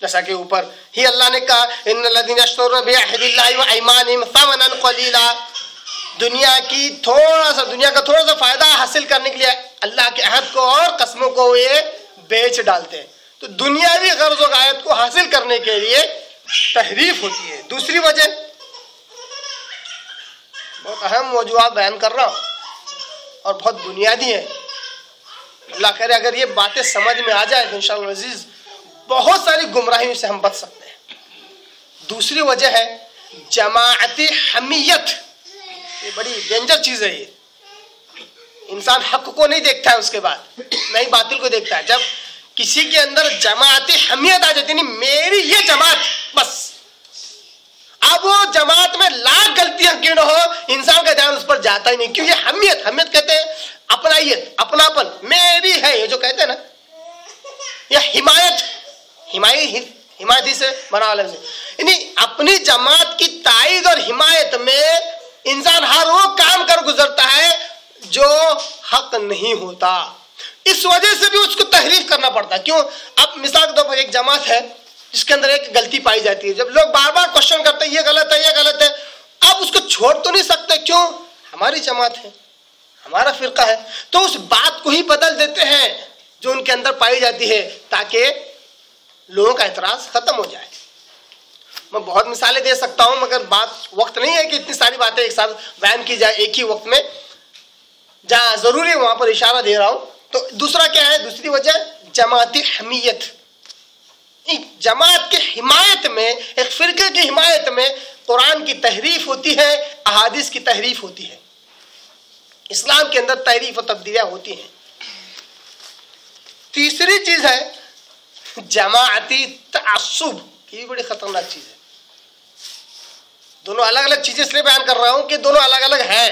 جیسا کہ اوپر ہی اللہ نے کہا ان الذین یشترون بعہد اللہ وایمانہم ثمنا قلیلا، دنیا کا تھوڑا سا فائدہ حاصل کرنے کے لیے اللہ کے عہد کو اور قسموں کو یہ بیچ ڈالتے ہیں۔ تو دنیاوی غرض و غایت کو حاصل کرنے کے لیے تحریف ہوتی ہے۔ دوسری وجہ، بہت اہم موضوعات بیان کر رہا ہوں اور بہت بنیادی ہے، اللہ کرے اگر یہ باتیں سمجھ میں آ جائے تو انشاءاللہ عزیز بہت ساری گمراہیوں سے ہم بچ سکتے ہیں۔ دوسری وجہ ہے جماعتی حمیت، یہ بڑی ڈینجر چیز ہے۔ یہ انسان حق کو نہیں دیکھتا ہے، اس کے بعد نہیں باطل کو دیکھتا ہے۔ جب کسی کے اندر جماعتی حمیت آ جاتی، نہیں میری یہ جماعت بس، اب وہ جماعت میں لاکھ غلطیاں کیوں نہ ہو انسان کا دھیان اس پر جاتا ہی نہیں، کیوں؟ یہ حمیت کہتے ہیں اپنائیت، اپناپن، میری ہے یہ جو کہتے ہیں نا، یہ حمایتی سے بنا لفظ، یعنی اپنی جماعت کی تائید اور حمایت میں انسان ہر وہ کام کر گزرتا ہے جو حق نہیں ہوتا، اس وجہ سے بھی اس کو تحریف کرنا پڑتا ہے۔ کیوں؟ اب مثال کے طور پر ایک جماعت ہے جس کے اندر ایک غلطی پائی جاتی ہے، جب لوگ بار بار کوشچن کرتے ہیں یہ غلط ہے یہ غلط ہے، اب اس کو چھوڑ تو نہیں سکتے، کیوں؟ ہماری جماعت ہے، ہمارا فرقہ ہے، تو اس بات کو ہی بدل دیتے ہیں جو ان کے اندر پائی جاتی ہے تاکہ لوگوں کا اعتراض ختم ہو جائے۔ میں بہت مثالیں دے سکتا ہوں مگر وقت نہیں ہے کہ اتنی ساری باتیں ایک ساتھ بیان کی جائے ایک ہی وقت میں، جہاں ضروری ہے وہاں پر اشارہ دے رہا ہوں تو دوسرا کیا ہے؟ دوسری وجہ جماعتی حمیت. جماعت کی حمایت میں، ایک فرقے کی حمایت میں قرآن کی تحریف ہوتی ہے، احادیث کی تحریف ہوتی ہے، اسلام کے اندر تحریف و تبدیلیاں ہوتی ہیں. تیسری چیز ہے جماعتی تعصب. یہ بڑی خطرناک چیز ہے. دونوں الگ الگ چیزیں اس لیے بیان کر رہا ہوں کہ دونوں الگ الگ ہے.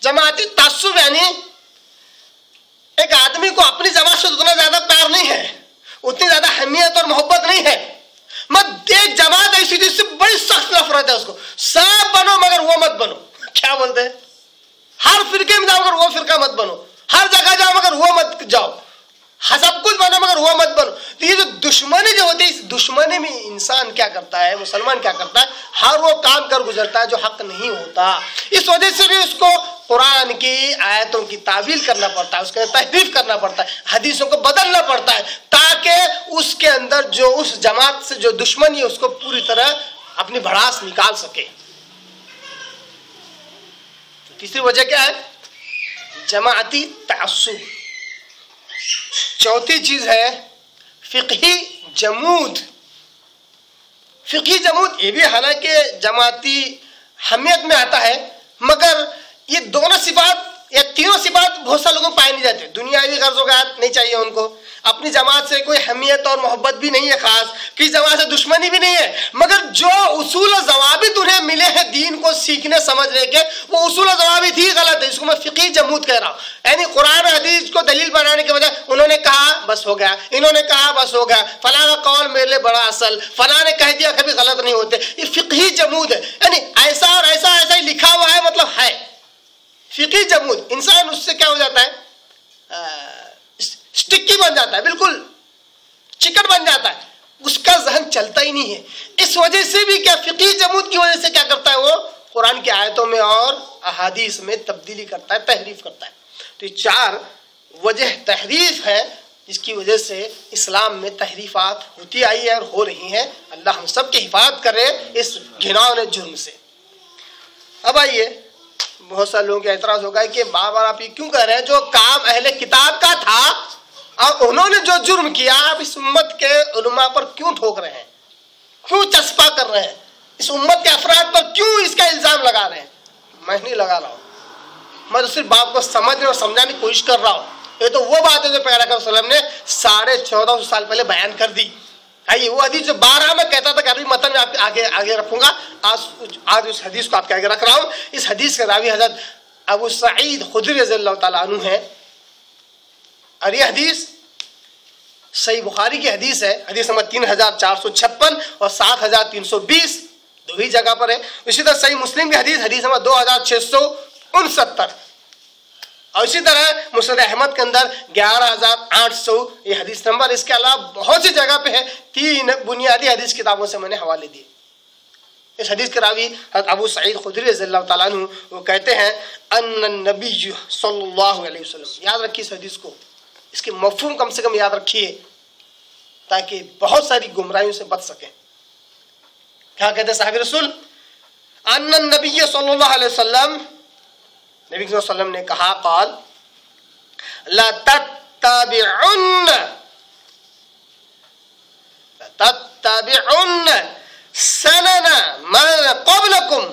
جماعتی تعصب یعنی ایک آدمی کو اپنی جماعت سے اتنا زیادہ پیار نہیں ہے، اتنی زیادہ اہمیت اور محبت نہیں ہے. مت ایک جماعت ایسی جس سے بڑی سخت نفرت ہے، اس کو سب بنو مگر وہ مت بنو. کیا بولتے ہیں؟ ہر فرقے میں جاؤ مگر وہ فرقہ مت بنو، ہر جگہ جاؤ مگر وہ مت جاؤ، سب کچھ بنو مگر وہ مت بنو. تو یہ جو دشمنی جو ہوتی ہے، اس دشمنی میں انسان کیا کرتا ہے، مسلمان کیا کرتا ہے، ہر وہ کام کر گزرتا ہے جو حق نہیں ہوتا. اس وجہ سے بھی اس کو قرآن کی آیتوں کی تعویل کرنا پڑتا ہے، اس کے تحریف کرنا پڑتا ہے، حدیثوں کو بدلنا پڑتا ہے، تاکہ اس کے اندر جو اس جماعت سے جو دشمنی ہے اس کو پوری طرح اپنی بھڑاس نکال سکے. تیسری وجہ کیا ہے؟ جماعتی تعصب. چوتھی چیز ہے فقہی جمود. فقہی جمود یہ بھی حالانکہ جماعتی حمیت میں آتا ہے، مگر یہ دونوں صفات یا تینوں صفات بہت سے لوگوں پائے نہیں جاتے. دنیاوی غرض و غایت نہیں چاہیے ان کو، اپنی جماعت سے کوئی حمیت اور محبت بھی نہیں ہے خاص، کسی جماعت سے دشمنی بھی نہیں ہے، مگر جو اصول و ضوابط انہیں ملے ہیں دین کو سیکھنے سمجھنے کے، وہ اصول و ضوابط ہی غلط ہے. اس کو میں فقہی جمود کہہ رہا ہوں. یعنی قرآن حدیث کو دلیل بنانے کے بجائے انہوں نے کہا بس ہو گیا، انہوں نے کہا بس ہو گیا، فلاں کا قول میرے لیے بڑا اصل، فلاں نے کہہ دیا کبھی غلط نہیں ہوتے. یہ فقہی جمود ہے. یعنی ایسا اور ایسا ایسا ہی لکھا ہوا ہے، مطلب ہے فقہی جمود. انسان اس سے کیا ہو جاتا ہے؟ اسٹکی بن جاتا ہے، بالکل چکن بن جاتا ہے، اس کا ذہن چلتا ہی نہیں ہے. اس وجہ سے بھی کیا فقہی جمود کی وجہ سے کیا کرتا ہے؟ وہ قرآن کی آیتوں میں اور احادیث میں تبدیلی کرتا ہے، تحریف کرتا ہے. تو یہ چار وجہ تحریف ہے جس کی وجہ سے اسلام میں تحریفات ہوتی آئی ہے اور ہو رہی ہیں. اللہ ہم سب کی حفاظت کرے اس گھناؤنے جرم سے. اب آئیے، بہت سارے لوگوں کے اعتراض ہوگا کہ بار بار آپ یہ کیوں کہہ رہے ہیں؟ جو کام اہل کتاب کا تھا اور انہوں نے جو جرم کیا، آپ اس امت کے علماء پر کیوں ٹھوک رہے ہیں، کیوں چسپا کر رہے ہیں، اس امت کے افراد پر کیوں اس کا الزام لگا رہے ہیں؟ میں نہیں لگا رہا ہوں، میں تو صرف بات کو سمجھنے اور سمجھانے کی کوشش کر رہا ہوں. یہ تو وہ بات ہے جو پیغمبر صلی اللہ علیہ وسلم نے 1450 سال پہلے بیان کر دی. آئیے وہ حدیث جو 12 میں کہتا تھا کہ ابھی متن میں آگے رکھوں گا، آج اس حدیث کو آپ کے آگے رکھ رہا ہوں. اس حدیث کے راوی حضرت ابو سعید خدری رضی اللہ تعالیٰ عنہ ہے، اور یہ حدیث صحیح بخاری کی حدیث ہے. حدیث نمبر 3456 اور 7320 دو ہی جگہ پر ہے. اسی طرح صحیح مسلم کی حدیث نمبر 2669، اور اسی طرح مسند احمد کے اندر 11800 یہ حدیث نمبر. اس کے علاوہ بہت سی جگہ پہ ہے. 3 بنیادی حدیث کتابوں سے میں نے حوالے دیے. اس حدیث کے راوی حضرت ابو سعید خدری رضی اللہ تعالیٰ عنہ وہ کہتے ہیں ان النبی صلی اللہ علیہ وسلم. یاد رکھیے اس حدیث کو، اس کے مفہوم کم سے کم یاد رکھیے تاکہ بہت ساری گمراہیوں سے بچ سکیں. کیا کہتے ہیں صحابی رسول؟ ان النبی صلی اللہ علیہ وسلم، نبی صلی اللہ علیہ وسلم نے کہا، قال لَتَتَّبِعُنَّ سَنَنَ مَنْ قَبْلَكُمْ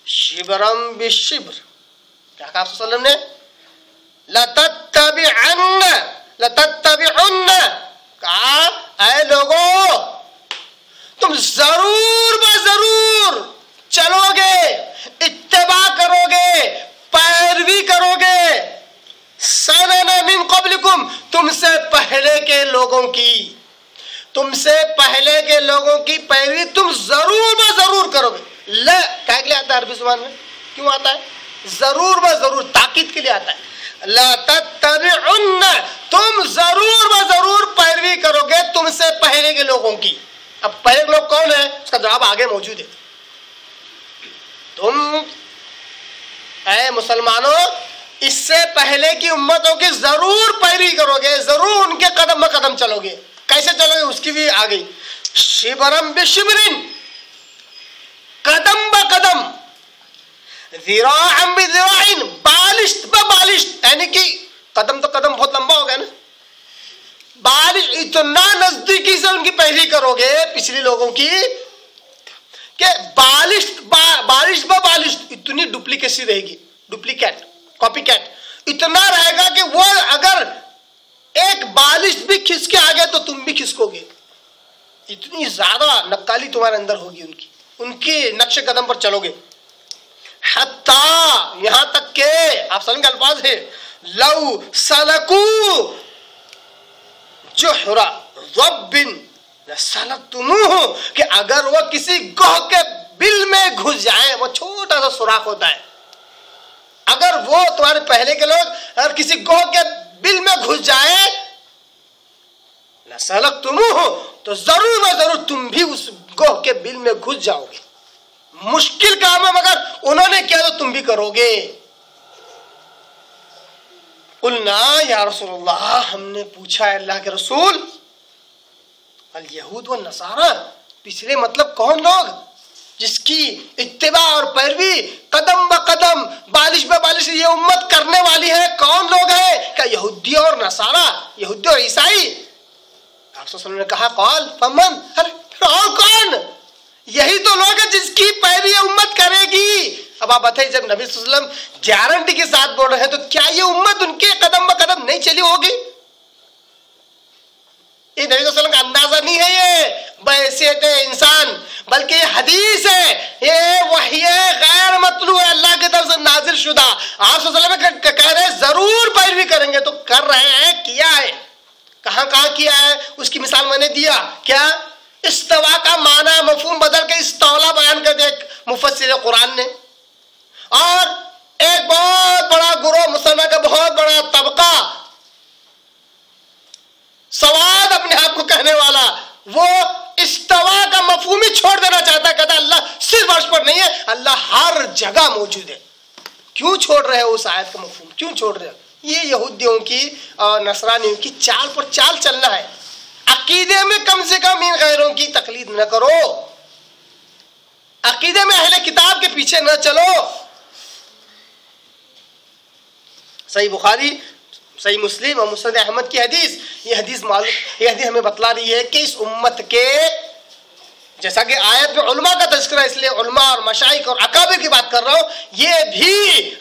شِبْرًا بِالشِّبْرِ. کیا کہا صلی اللہ علیہ وسلم نے؟ لَتَتَّبِعُنَّ کہا اے لوگو تم ضرور بضرور چلو گے، اتباع کرو گے، پیروی کرو گے، سنن من قبلکم تم سے پہلے کے لوگوں کی، تم سے پہلے کے لوگوں کی پیروی تم ضرور بضرور کرو گے. لا کیا کے لیے آتا ہے عربی زبان میں؟ کیوں آتا ہے؟ ضرور بضرور، تاکید کے لیے آتا ہے. لا تتبعن تم ضرور بضرور پیروی کرو گے تم سے پہلے کے لوگوں کی. اب پہلے لوگ کون ہیں؟ اس کا جواب آگے موجود ہے. تم اے مسلمانوں اس سے پہلے کی امتوں کی ضرور پیروی کرو گے، ضرور ان کے قدم بقدم چلو گے. کیسے چلو گے اس کی بھی آ گئی. شبرم بشبرن، قدم بقدم، ذراعا بذراع، بالشت ببالشت، یعنی کہ قدم تو قدم بہت لمبا ہو اتنا نزدیکی سے ان کی پیروی کرو گے پچھلے لوگوں کی کہ بالش با بالش اتنی ڈپلیکیسی رہے گی, ڈپلیکیٹ, کاپی کیٹ اتنا رہے گا کہ وہ اگر ایک بالش بھی کھس کے آگے تو تم بھی کھسکو گے. اتنی زیادہ نقالی تمہارے اندر ہوگی, ان کی نقش قدم پر چلو گے. حتی یہاں تک کہ آپ سمجھ کے الفاظ ہے لو سلکو جوہر رب لسلکتموہ, کہ اگر وہ کسی گوہ کے بل میں گھس جائیں, وہ چھوٹا سا سوراخ ہوتا ہے, اگر وہ تمہارے پہلے کے لوگ اگر کسی گوہ کے بل میں گھس جائے لسلکتموہ, تو ضرور و ضرور تم بھی اس گوہ کے بل میں گھس جاؤ گے. مشکل کام ہے مگر انہوں نے کیا تو تم بھی کرو گے. قلنا یا رسول اللہ, ہم نے پوچھا ہے اللہ کے رسول, الیہود والنصارى, پچھلے مطلب کون لوگ جس کی اتباع اور پیروی قدم با قدم بالش بہ بالش یہ امت کرنے والی ہے, کون لوگ ہیں؟ کیا یہودی اور نصارہ, یہودی اور عیسائی؟ آپ صلی اللہ علیہ وسلم نے کہا قال فمن, پھر اور کون؟ یہی تو لوگ ہیں جس کی پیروی امت کرے گی. اب آپ بتائیے, جب نبی صلی اللہ علیہ وسلم گارنٹی کے ساتھ بول رہے ہیں تو کیا یہ امت ان کے قدم بہ قدم نہیں چلی ہوگی؟ یہ نبی صلی اللہ علیہ وسلم کا اندازہ نہیں ہے یہ بحیثیت انسان, بلکہ یہ حدیث ہے, یہ وحی غیر مطلوع ہے, اللہ کی طرف سے نازل شدہ. آپ صلی اللہ علیہ وسلم کہہ رہے ہیں ضرور پیروی کریں گے, تو کر رہے ہیں, کیا ہے, کہاں کہاں کیا ہے, اس کی مثال میں نے دیا. کیا استوا کا معنی مفہوم بدل کے استولا بیان کر دیا مفسر قرآن نے, اور ایک بہت بڑا گروہ مسلمان کا بہت بڑا طبقہ سواد اپنے آپ کو کہنے والا, وہ استوا کا مفہوم ہی چھوڑ دینا چاہتا ہے, کہتا ہے اللہ صرف عرش پر نہیں ہے, اللہ ہر جگہ موجود ہے. کیوں چھوڑ رہے ہو اس آیت کا مفہوم, کیوں چھوڑ رہے ہو؟ یہ یہودیوں کی اور نصرانیوں کی چال پر چال چلنا ہے. عقیدے میں کم سے کم ان غیروں کی تقلید نہ کرو, عقیدے میں اہل کتاب کے پیچھے نہ چلو. صحیح بخاری, صحیح مسلم اور مسند احمد کی حدیث, یہ حدیث ہمیں بتلا رہی ہے کہ اس امت کے, جیسا کہ آیت میں علماء کا تذکرہ, اس لیے علماء اور مشائخ اور اکابر کی بات کر رہا ہوں, یہ بھی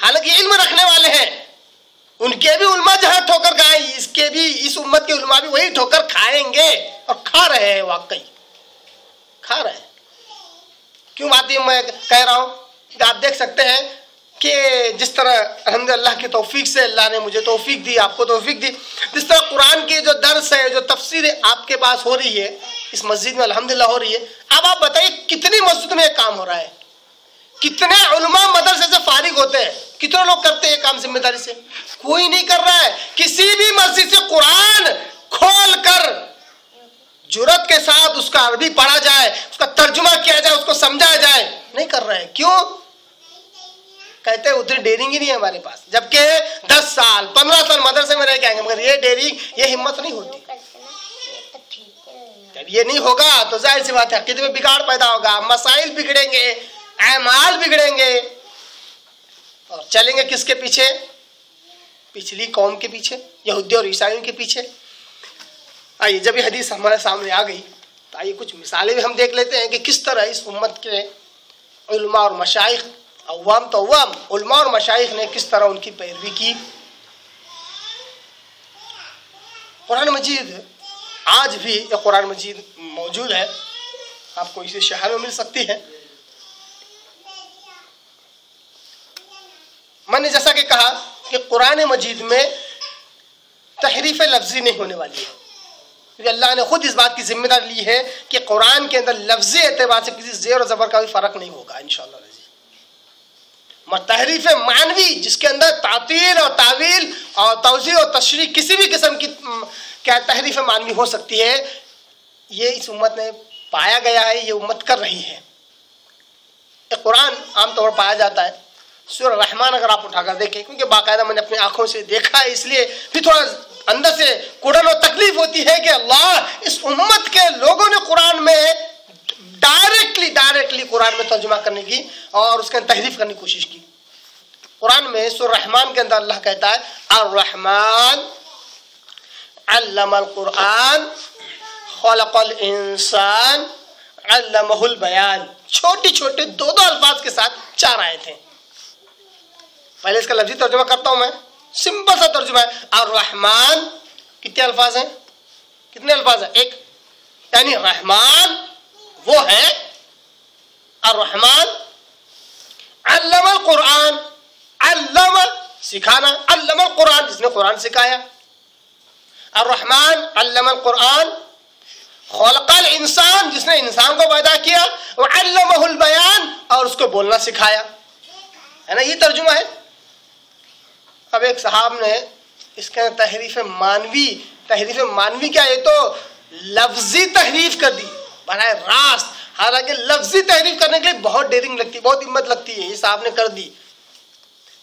حالانکہ علم رکھنے والے ہیں, ان کے بھی علماء جہاں ٹھوکر کھائیں, اس کے بھی, اس امت کے علماء بھی وہی ٹھوکر کھائیں گے, اور کھا رہے ہیں, واقعی کھا رہے ہیں. کیوں بات یہ میں کہہ رہا ہوں کہ آپ دیکھ سکتے ہیں کہ جس طرح الحمدللہ کی توفیق سے, اللہ نے مجھے توفیق دی, آپ کو توفیق دی, جس طرح قرآن کی جو درس ہے, جو تفسیر آپ کے پاس ہو رہی ہے, اس مسجد میں الحمدللہ ہو رہی ہے. اب آپ بتائیے کتنی مسجد میں یہ کام ہو رہا ہے, کتنے علماء مدرسے سے فارغ ہوتے ہیں, کتنے لوگ کرتے ہیں یہ کام ذمہ داری سے؟ کوئی نہیں کر رہا ہے. کسی بھی مسجد سے قرآن کھول کر جرات کے ساتھ اس کا عربی پڑھا جائے, اس کا ترجمہ کیا جائے, اس کو سمجھایا جائے, نہیں کر رہے ہیں. کیوں؟ کہتے ہیں اتنی ڈیرنگ ہی نہیں ہے ہمارے پاس, جبکہ 10 سال 15 سال مدرسے میں رہ کے آئیں گے, مگر یہ ڈیرنگ, یہ ہمت نہیں ہوتی. جب یہ نہیں ہوگا تو ظاہر سی بات ہے عقیدے میں بگاڑ پیدا ہوگا, مسائل بگڑیں گے, اعمال بگڑیں گے, اور چلیں گے کس کے پیچھے؟ پچھلی قوم کے پیچھے, یہودی اور عیسائیوں کے پیچھے. آئیے, جب یہ حدیث ہمارے سامنے آ گئی تو آئیے کچھ مثالیں بھی ہم دیکھ لیتے ہیں کہ کس طرح اس امت کے علماء اور مشائخ, عوام تو عوام, علماء اور مشائخ نے کس طرح ان کی پیروی کی. قرآن مجید آج بھی یہ قرآن مجید موجود ہے, آپ کو اسی شہر میں مل سکتی ہے. میں نے جیسا کہ کہا کہ قرآن مجید میں تحریف لفظی نہیں ہونے والی ہے, کیونکہ اللہ نے خود اس بات کی ذمہ داری لی ہے کہ قرآن کے اندر لفظی اعتبار سے کسی زیر و زبر کا بھی فرق نہیں ہوگا انشاءاللہ. تحریف معنوی جس کے اندر تعطیل اور تعویل اور توضیح اور تشریح کسی بھی قسم کی کیا تحریف معنوی ہو سکتی ہے, یہ اس امت نے پایا گیا ہے, یہ امت کر رہی ہے. قرآن عام طور پر پایا جاتا ہے سورہ رحمان, اگر آپ اٹھا کر دیکھیں, کیونکہ باقاعدہ میں نے اپنی آنکھوں سے دیکھا ہے, اس لیے پھر تھوڑا اندر سے کڑن اور تکلیف ہوتی ہے کہ اللہ اس امت کے لوگوں نے قرآن میں ڈائریکٹلی قرآن میں ترجمہ کرنے کی اور اس کے تحریف کرنے کی کوشش کی. قرآن میں سورہ رحمان کے اندر اللہ کہتا ہے الرحمن علم القرآن خلق الانسان علمہ البیان، چھوٹی چھوٹے دو الفاظ کے ساتھ 4 آیتیں ہیں۔ پہلے اس کا لفظی ترجمہ کرتا ہوں میں، سمپل سا ترجمہ ہے۔ الرحمن کتنے الفاظ ہیں؟ کتنے الفاظ ہیں؟ ایک، یعنی رحمان وہ ہے، الرحمن علم القرآن، علم سکھانا، علم القرآن جس نے قرآن سکھایا، الرحمن علم القرآن، خلق الانسان جس نے انسان کو پیدا کیا، وعلمہ البیان اور اس کو بولنا سکھایا، ہے نا، یہ ترجمہ ہے۔ اب ایک صاحب نے اس کے تحریف مانوی کیا، یہ تو لفظی تحریف کر دی براہ راست، حالانکہ لفظی تحریف کرنے کے لیے بہت ڈیرنگ لگتی ہے، بہت ہمت لگتی ہے، یہ صاحب نے کر دی۔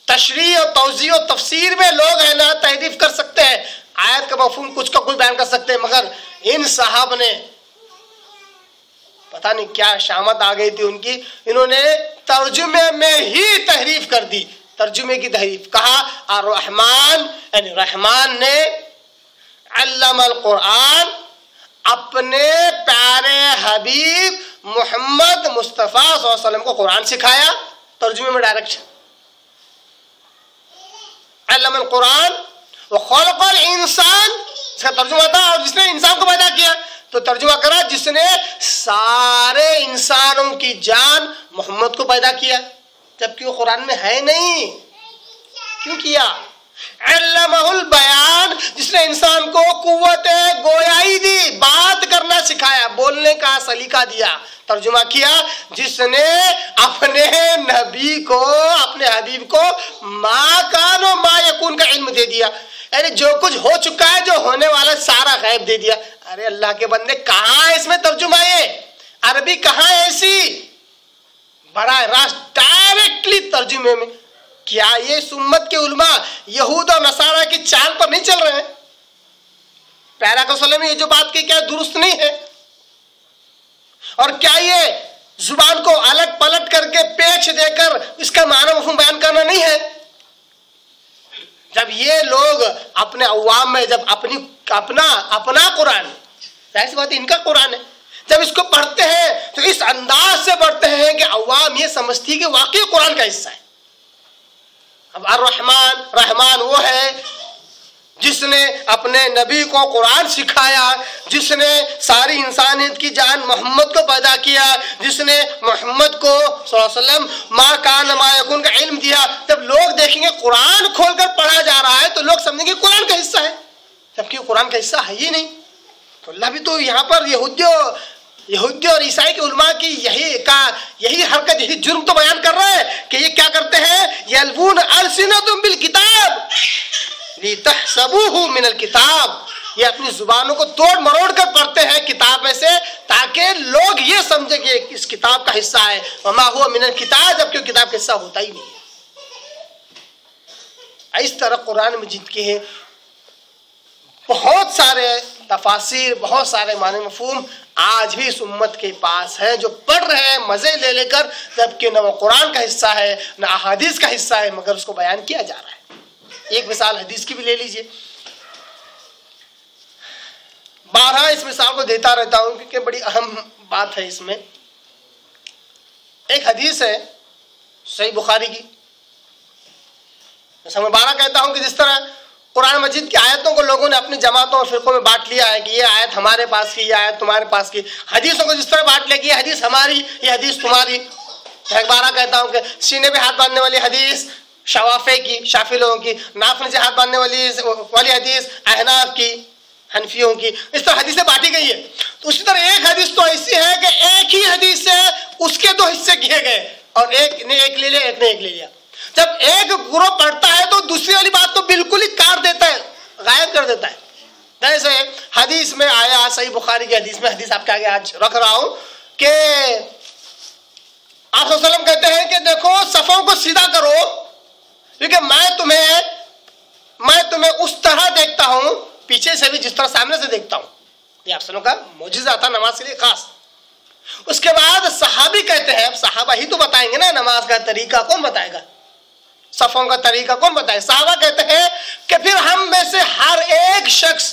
تشریح اور توضیح اور تفسیر میں لوگ ہیں نا تحریف کر سکتے ہیں، آیت کا مفہوم کچھ کا کچھ بیان کر سکتے ہیں، مگر ان صاحب نے پتہ نہیں کیا شامت آ گئی تھی ان کی، انہوں نے ترجمے میں ہی تحریف کر دی، ترجمے کی تحریف، کہا الرحمن یعنی رحمان نے علم القرآن، اپنے پیارے حبیب محمد مصطفیٰ صلی اللہ علیہ وسلم کو قرآن سکھایا، ترجمے میں ڈائریکٹ علم القرآن وخلق الانسان، اس کا ترجمہ تھا اور جس نے انسان کو پیدا کیا، تو ترجمہ کرا جس نے سارے انسانوں کی جان محمد کو پیدا کیا، جبکہ وہ قرآن میں ہے نہیں، کیوں کیا؟ علمہ البیان، جس نے انسان کو قوت گویائی دی، بات کرنا سکھایا، بولنے کا سلیقہ دیا، ترجمہ کیا جس نے اپنے نبی کو، اپنے حبیب کو ما کان و ما یکون کا علم دے دیا، یعنی جو کچھ ہو چکا ہے، جو ہونے والا سارا غیب دے دیا۔ ارے اللہ کے بندے، کہاں ہے اس میں ترجمہ؟ یہ عربی کہاں ہے ایسی؟ براہ راست ڈائریکٹلی ترجمے میں۔ کیا یہ اس امت کے علماء یہود اور نصارہ کی چال پر نہیں چل رہے ہیں؟ پیارا کا صلی یہ جو بات کی کیا درست نہیں ہے؟ اور کیا یہ زبان کو الٹ پلٹ کر کے پیچ دے کر اس کا معنی مفہوم بیان کرنا نہیں ہے؟ جب یہ لوگ اپنے عوام میں جب اپنا قرآن، ظاہر سی بات ہے ان کا قرآن ہے، جب اس کو پڑھتے ہیں تو اس انداز سے پڑھتے ہیں کہ عوام یہ سمجھتی ہے کہ واقعی قرآن کا حصہ ہے۔ اب رحمان وہ ہے جس نے اپنے نبی کو قرآن سکھایا، جس نے ساری انسانیت کی جان محمد کو پیدا کیا، جس نے محمد کو صلی اللہ علیہ وسلم ما کان ما یکون کا علم دیا۔ جب لوگ دیکھیں گے قرآن کھول کر پڑھا جا رہا ہے تو لوگ سمجھیں گے قرآن کا حصہ ہے، جبکہ قرآن کا حصہ ہے ہی نہیں۔ تو اللہ بھی تو یہاں پر یہودی اور عیسائی کے علماء کی یہی حرکت، یہی جرم تو بیان کر رہا ہے کہ یہ کیا کرتے ہیں، یلوون السنتہم بالکتاب لتحسبوہ من الکتاب، یہ اپنی زبانوں کو توڑ مروڑ کر پڑھتے ہیں کتاب میں سے تاکہ لوگ یہ سمجھے کہ اس کتاب کا حصہ ہے، وما ہوا من الکتاب، جبکہ وہ کتاب کا حصہ ہوتا ہی نہیں ہے۔ اس طرح قرآن مجید کے بہت سارے تفاسیر، بہت سارے معنی مفہوم آج بھی اس امت کے پاس ہیں، جو پڑھ رہے ہیں مزے لے کر، جبکہ نہ وہ قرآن کا حصہ ہے نہ احادیث کا حصہ ہے، مگر اس کو بیان کیا جا رہا ہے۔ ایک مثال حدیث کی بھی لے لیجئے، بارہا اس مثال کو دیتا رہتا ہوں کیونکہ بڑی اہم بات ہے اس میں۔ ایک حدیث ہے صحیح بخاری کی، میں بارہا کہتا ہوں کہ جس طرح قرآن مجید کی آیتوں کو لوگوں نے اپنی جماعتوں اور فرقوں میں بانٹ لیا ہے کہ یہ آیت ہمارے پاس کی، یہ آیت تمہارے پاس کی، حدیثوں کو جس طرح بانٹ لیا کہ یہ حدیث ہماری، یہ حدیث تمہاری۔ ایک بارہ کہتا ہوں کہ سینے پہ ہاتھ باندھنے والی حدیث شوافے کی، شافی لوگوں کی، ناف نیچے ہاتھ باندھنے والی حدیث احناف کی، حنفیوں کی، اس طرح حدیثیں بانٹی گئی ہے۔ تو اسی طرح ایک حدیث تو ایسی ہے کہ ایک ہی حدیث سے اس کے 2 حصے کیے گئے، اور ایک نے ایک لے لیا، ایک نے ایک لے لیا۔ جب ایک گروہ پڑھتا ہے تو دوسری والی بات تو بالکل ہی کاٹ دیتا ہے، غائب کر دیتا ہے۔ جیسے حدیث میں آیا، صحیح بخاری کی حدیث میں، حدیث آپ کے آگے آج رکھ رہا ہوں کہ آپ صلی اللہ علیہ وسلم کہتے ہیں کہ دیکھو صفوں کو سیدھا کرو، کیونکہ میں تمہیں اس طرح دیکھتا ہوں پیچھے سے بھی جس طرح سامنے سے دیکھتا ہوں۔ یہ آپ کا معجزہ تھا نماز کے لیے خاص۔ اس کے بعد صحابی کہتے ہیں، اب صحابہ ہی تو بتائیں گے نا نماز کا طریقہ، کون بتائے گا؟ صفوں کا طریقہ کون بتائے؟ صحابہ کہتے ہیں کہ پھر ہم میں سے ہر ایک شخص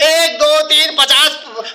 1 2 3 50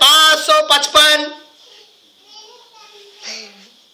555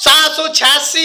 786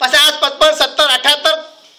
50 55 70 78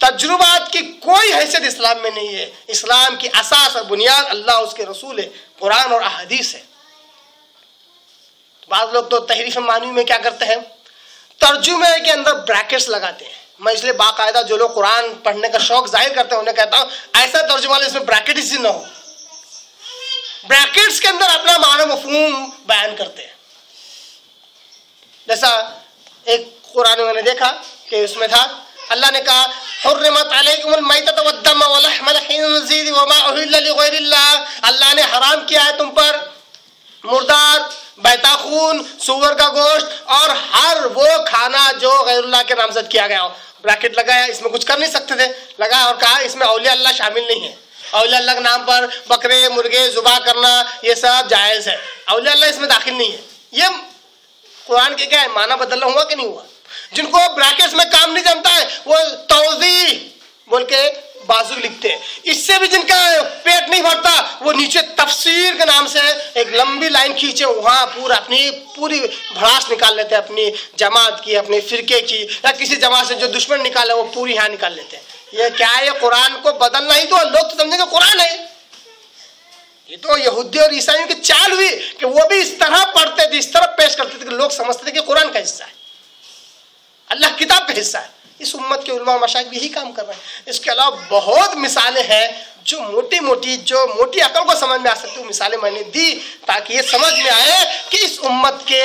تجربات کی کوئی حیثیت اسلام میں نہیں ہے. اسلام کی اساس اور بنیاد اللہ اس کے رسول ہے، قرآن اور احادیث ہے. بعض لوگ تو تحریف معنوی میں کیا کرتے ہیں، ترجمے کے اندر بریکٹس لگاتے ہیں. میں اس لیے باقاعدہ جو لوگ قرآن پڑھنے کا شوق ظاہر کرتے ہیں انہیں کہتا ہوں ایسا ترجمہ لے اس میں بریکٹس ہی نہ ہو. بریکٹس کے اندر اپنا معنی مفہوم بیان کرتے ہیں. جیسا ایک قرآن میں نے دیکھا کہ اس میں تھا، اللہ نے کہا حرمت علیکم المیتۃ والدم ولحم الخنزیر وما اہل لغیر اللہ. اللہ نے حرام کیا ہے تم پر مردار، بیتا خون، سور کا گوشت اور ہر وہ کھانا جو غیر اللہ کے نامزد کیا گیا ہو. بریکٹ لگایا، اس میں کچھ کر نہیں سکتے تھے، لگایا اور کہا اس میں اولیاء اللہ شامل نہیں ہے. اولیاء اللہ کے نام پر بکرے مرغے ذبح کرنا یہ سب جائز ہے، اولیاء اللہ اس میں داخل نہیں ہے. یہ قرآن کے کیا ہے، معنی بدلنا ہوا کہ نہیں ہوا؟ جن کو بریکٹس میں کام نہیں جمتا ہے وہ توضیح بول کے بازو لکھتے ہیں. اس سے بھی جن کا پیٹ نہیں بھرتا وہ نیچے تفسیر کے نام سے ایک لمبی لائن کھینچے وہاں پورا اپنی پوری بھڑاس نکال لیتے ہیں، اپنی جماعت کی، اپنے فرقے کی، یا کسی جماعت سے جو دشمن نکالے وہ پوری یہاں نکال لیتے ہیں. یہ کیا ہے؟ قرآن کو بدلنا ہی تو لوگ تو سمجھیں گے قرآن ہے. یہ تو یہودی اور عیسائیوں کی چال ہوئی کہ وہ بھی اس طرح پڑھتے تھے، اس طرح پیش کرتے تھے کہ لوگ سمجھتے تھے کہ قرآن کا حصہ ہے، اللہ کتاب کا حصہ ہے. اس امت کے علماء اور مشائخ بھی یہی کام کر رہے ہیں. اس کے علاوہ بہت مثالیں ہیں جو موٹی عقل کو سمجھ میں آ سکتی. مثالیں میں نے دی تاکہ یہ سمجھ میں آئے کہ اس امت کے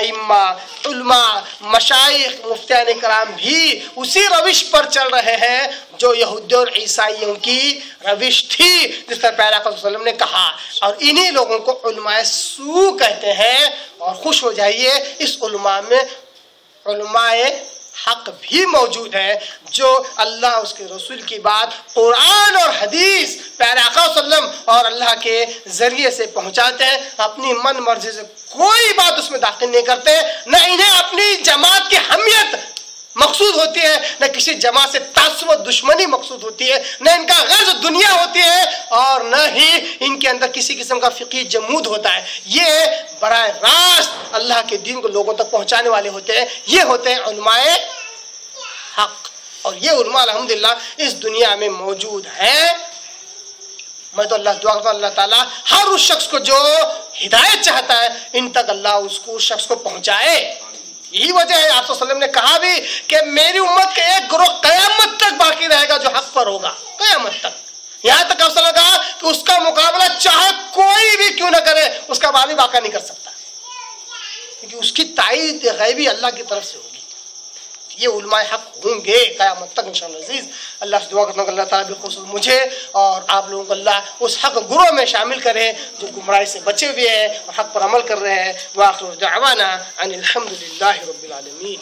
ائمہ، علماء، مشائخ، مفتیان کرام بھی اسی روش پر چل رہے ہیں جو یہودی اور عیسائیوں کی روش تھی، جس طرح پیارے آقا صلی اللہ علیہ وسلم نے کہا. اور انہی لوگوں کو علماء سو کہتے ہیں. اور خوش ہو جائیے اس علماء میں علماء حق بھی موجود ہے جو اللہ اس کے رسول کی بات قرآن اور حدیث پیارے آقا صلی اللہ علیہ وسلم اور اللہ کے ذریعے سے پہنچاتے ہیں. اپنی من مرضی سے کوئی بات اس میں داخل نہیں کرتے. نہ انہیں اپنی جماعت کی حمیت مقصود ہوتی ہے، نہ کسی جماعت سے تعصب و دشمنی مقصود ہوتی ہے، نہ ان کا غرض دنیا ہوتی ہے، اور نہ ہی ان کے اندر کسی قسم کا فقہی جمود ہوتا ہے. یہ براہ راست اللہ کے دین کو لوگوں تک پہنچانے والے ہوتے ہیں. یہ ہوتے ہیں علماء حق، اور یہ علماء الحمدللہ اس دنیا میں موجود ہیں. میں تو اللہ دعا کرتا ہوں اللہ تعالیٰ ہر اس شخص کو جو ہدایت چاہتا ہے ان تک اللہ اس شخص کو پہنچائے. یہی وجہ ہے آپ صلی اللہ علیہ وسلم نے کہا بھی کہ میری امت کا ایک گروہ قیامت تک باقی رہے گا جو حق پر ہوگا، قیامت تک. یہاں تک آپ صلی اللہ علیہ وسلم نے کہا کہ اس کا مقابلہ چاہے کوئی بھی کیوں نہ کرے اس کا بعد واقع نہیں کر سکتا، کیونکہ اس کی تائید غیبی اللہ کی طرف سے ہوگی. یہ علماء حق ہوں گے قیامت تک انشاءاللہ عزیز. اللہ سے دعا کرتا ہوں کہ اللہ تعالیٰ بخصوص مجھے اور آپ لوگوں کو اللہ اس حق گروہ میں شامل کرے جو گمراہی سے بچے ہوئے ہیں اور حق پر عمل کر رہے ہیں. وآخر دعوانا ان الحمد للہ رب العالمین.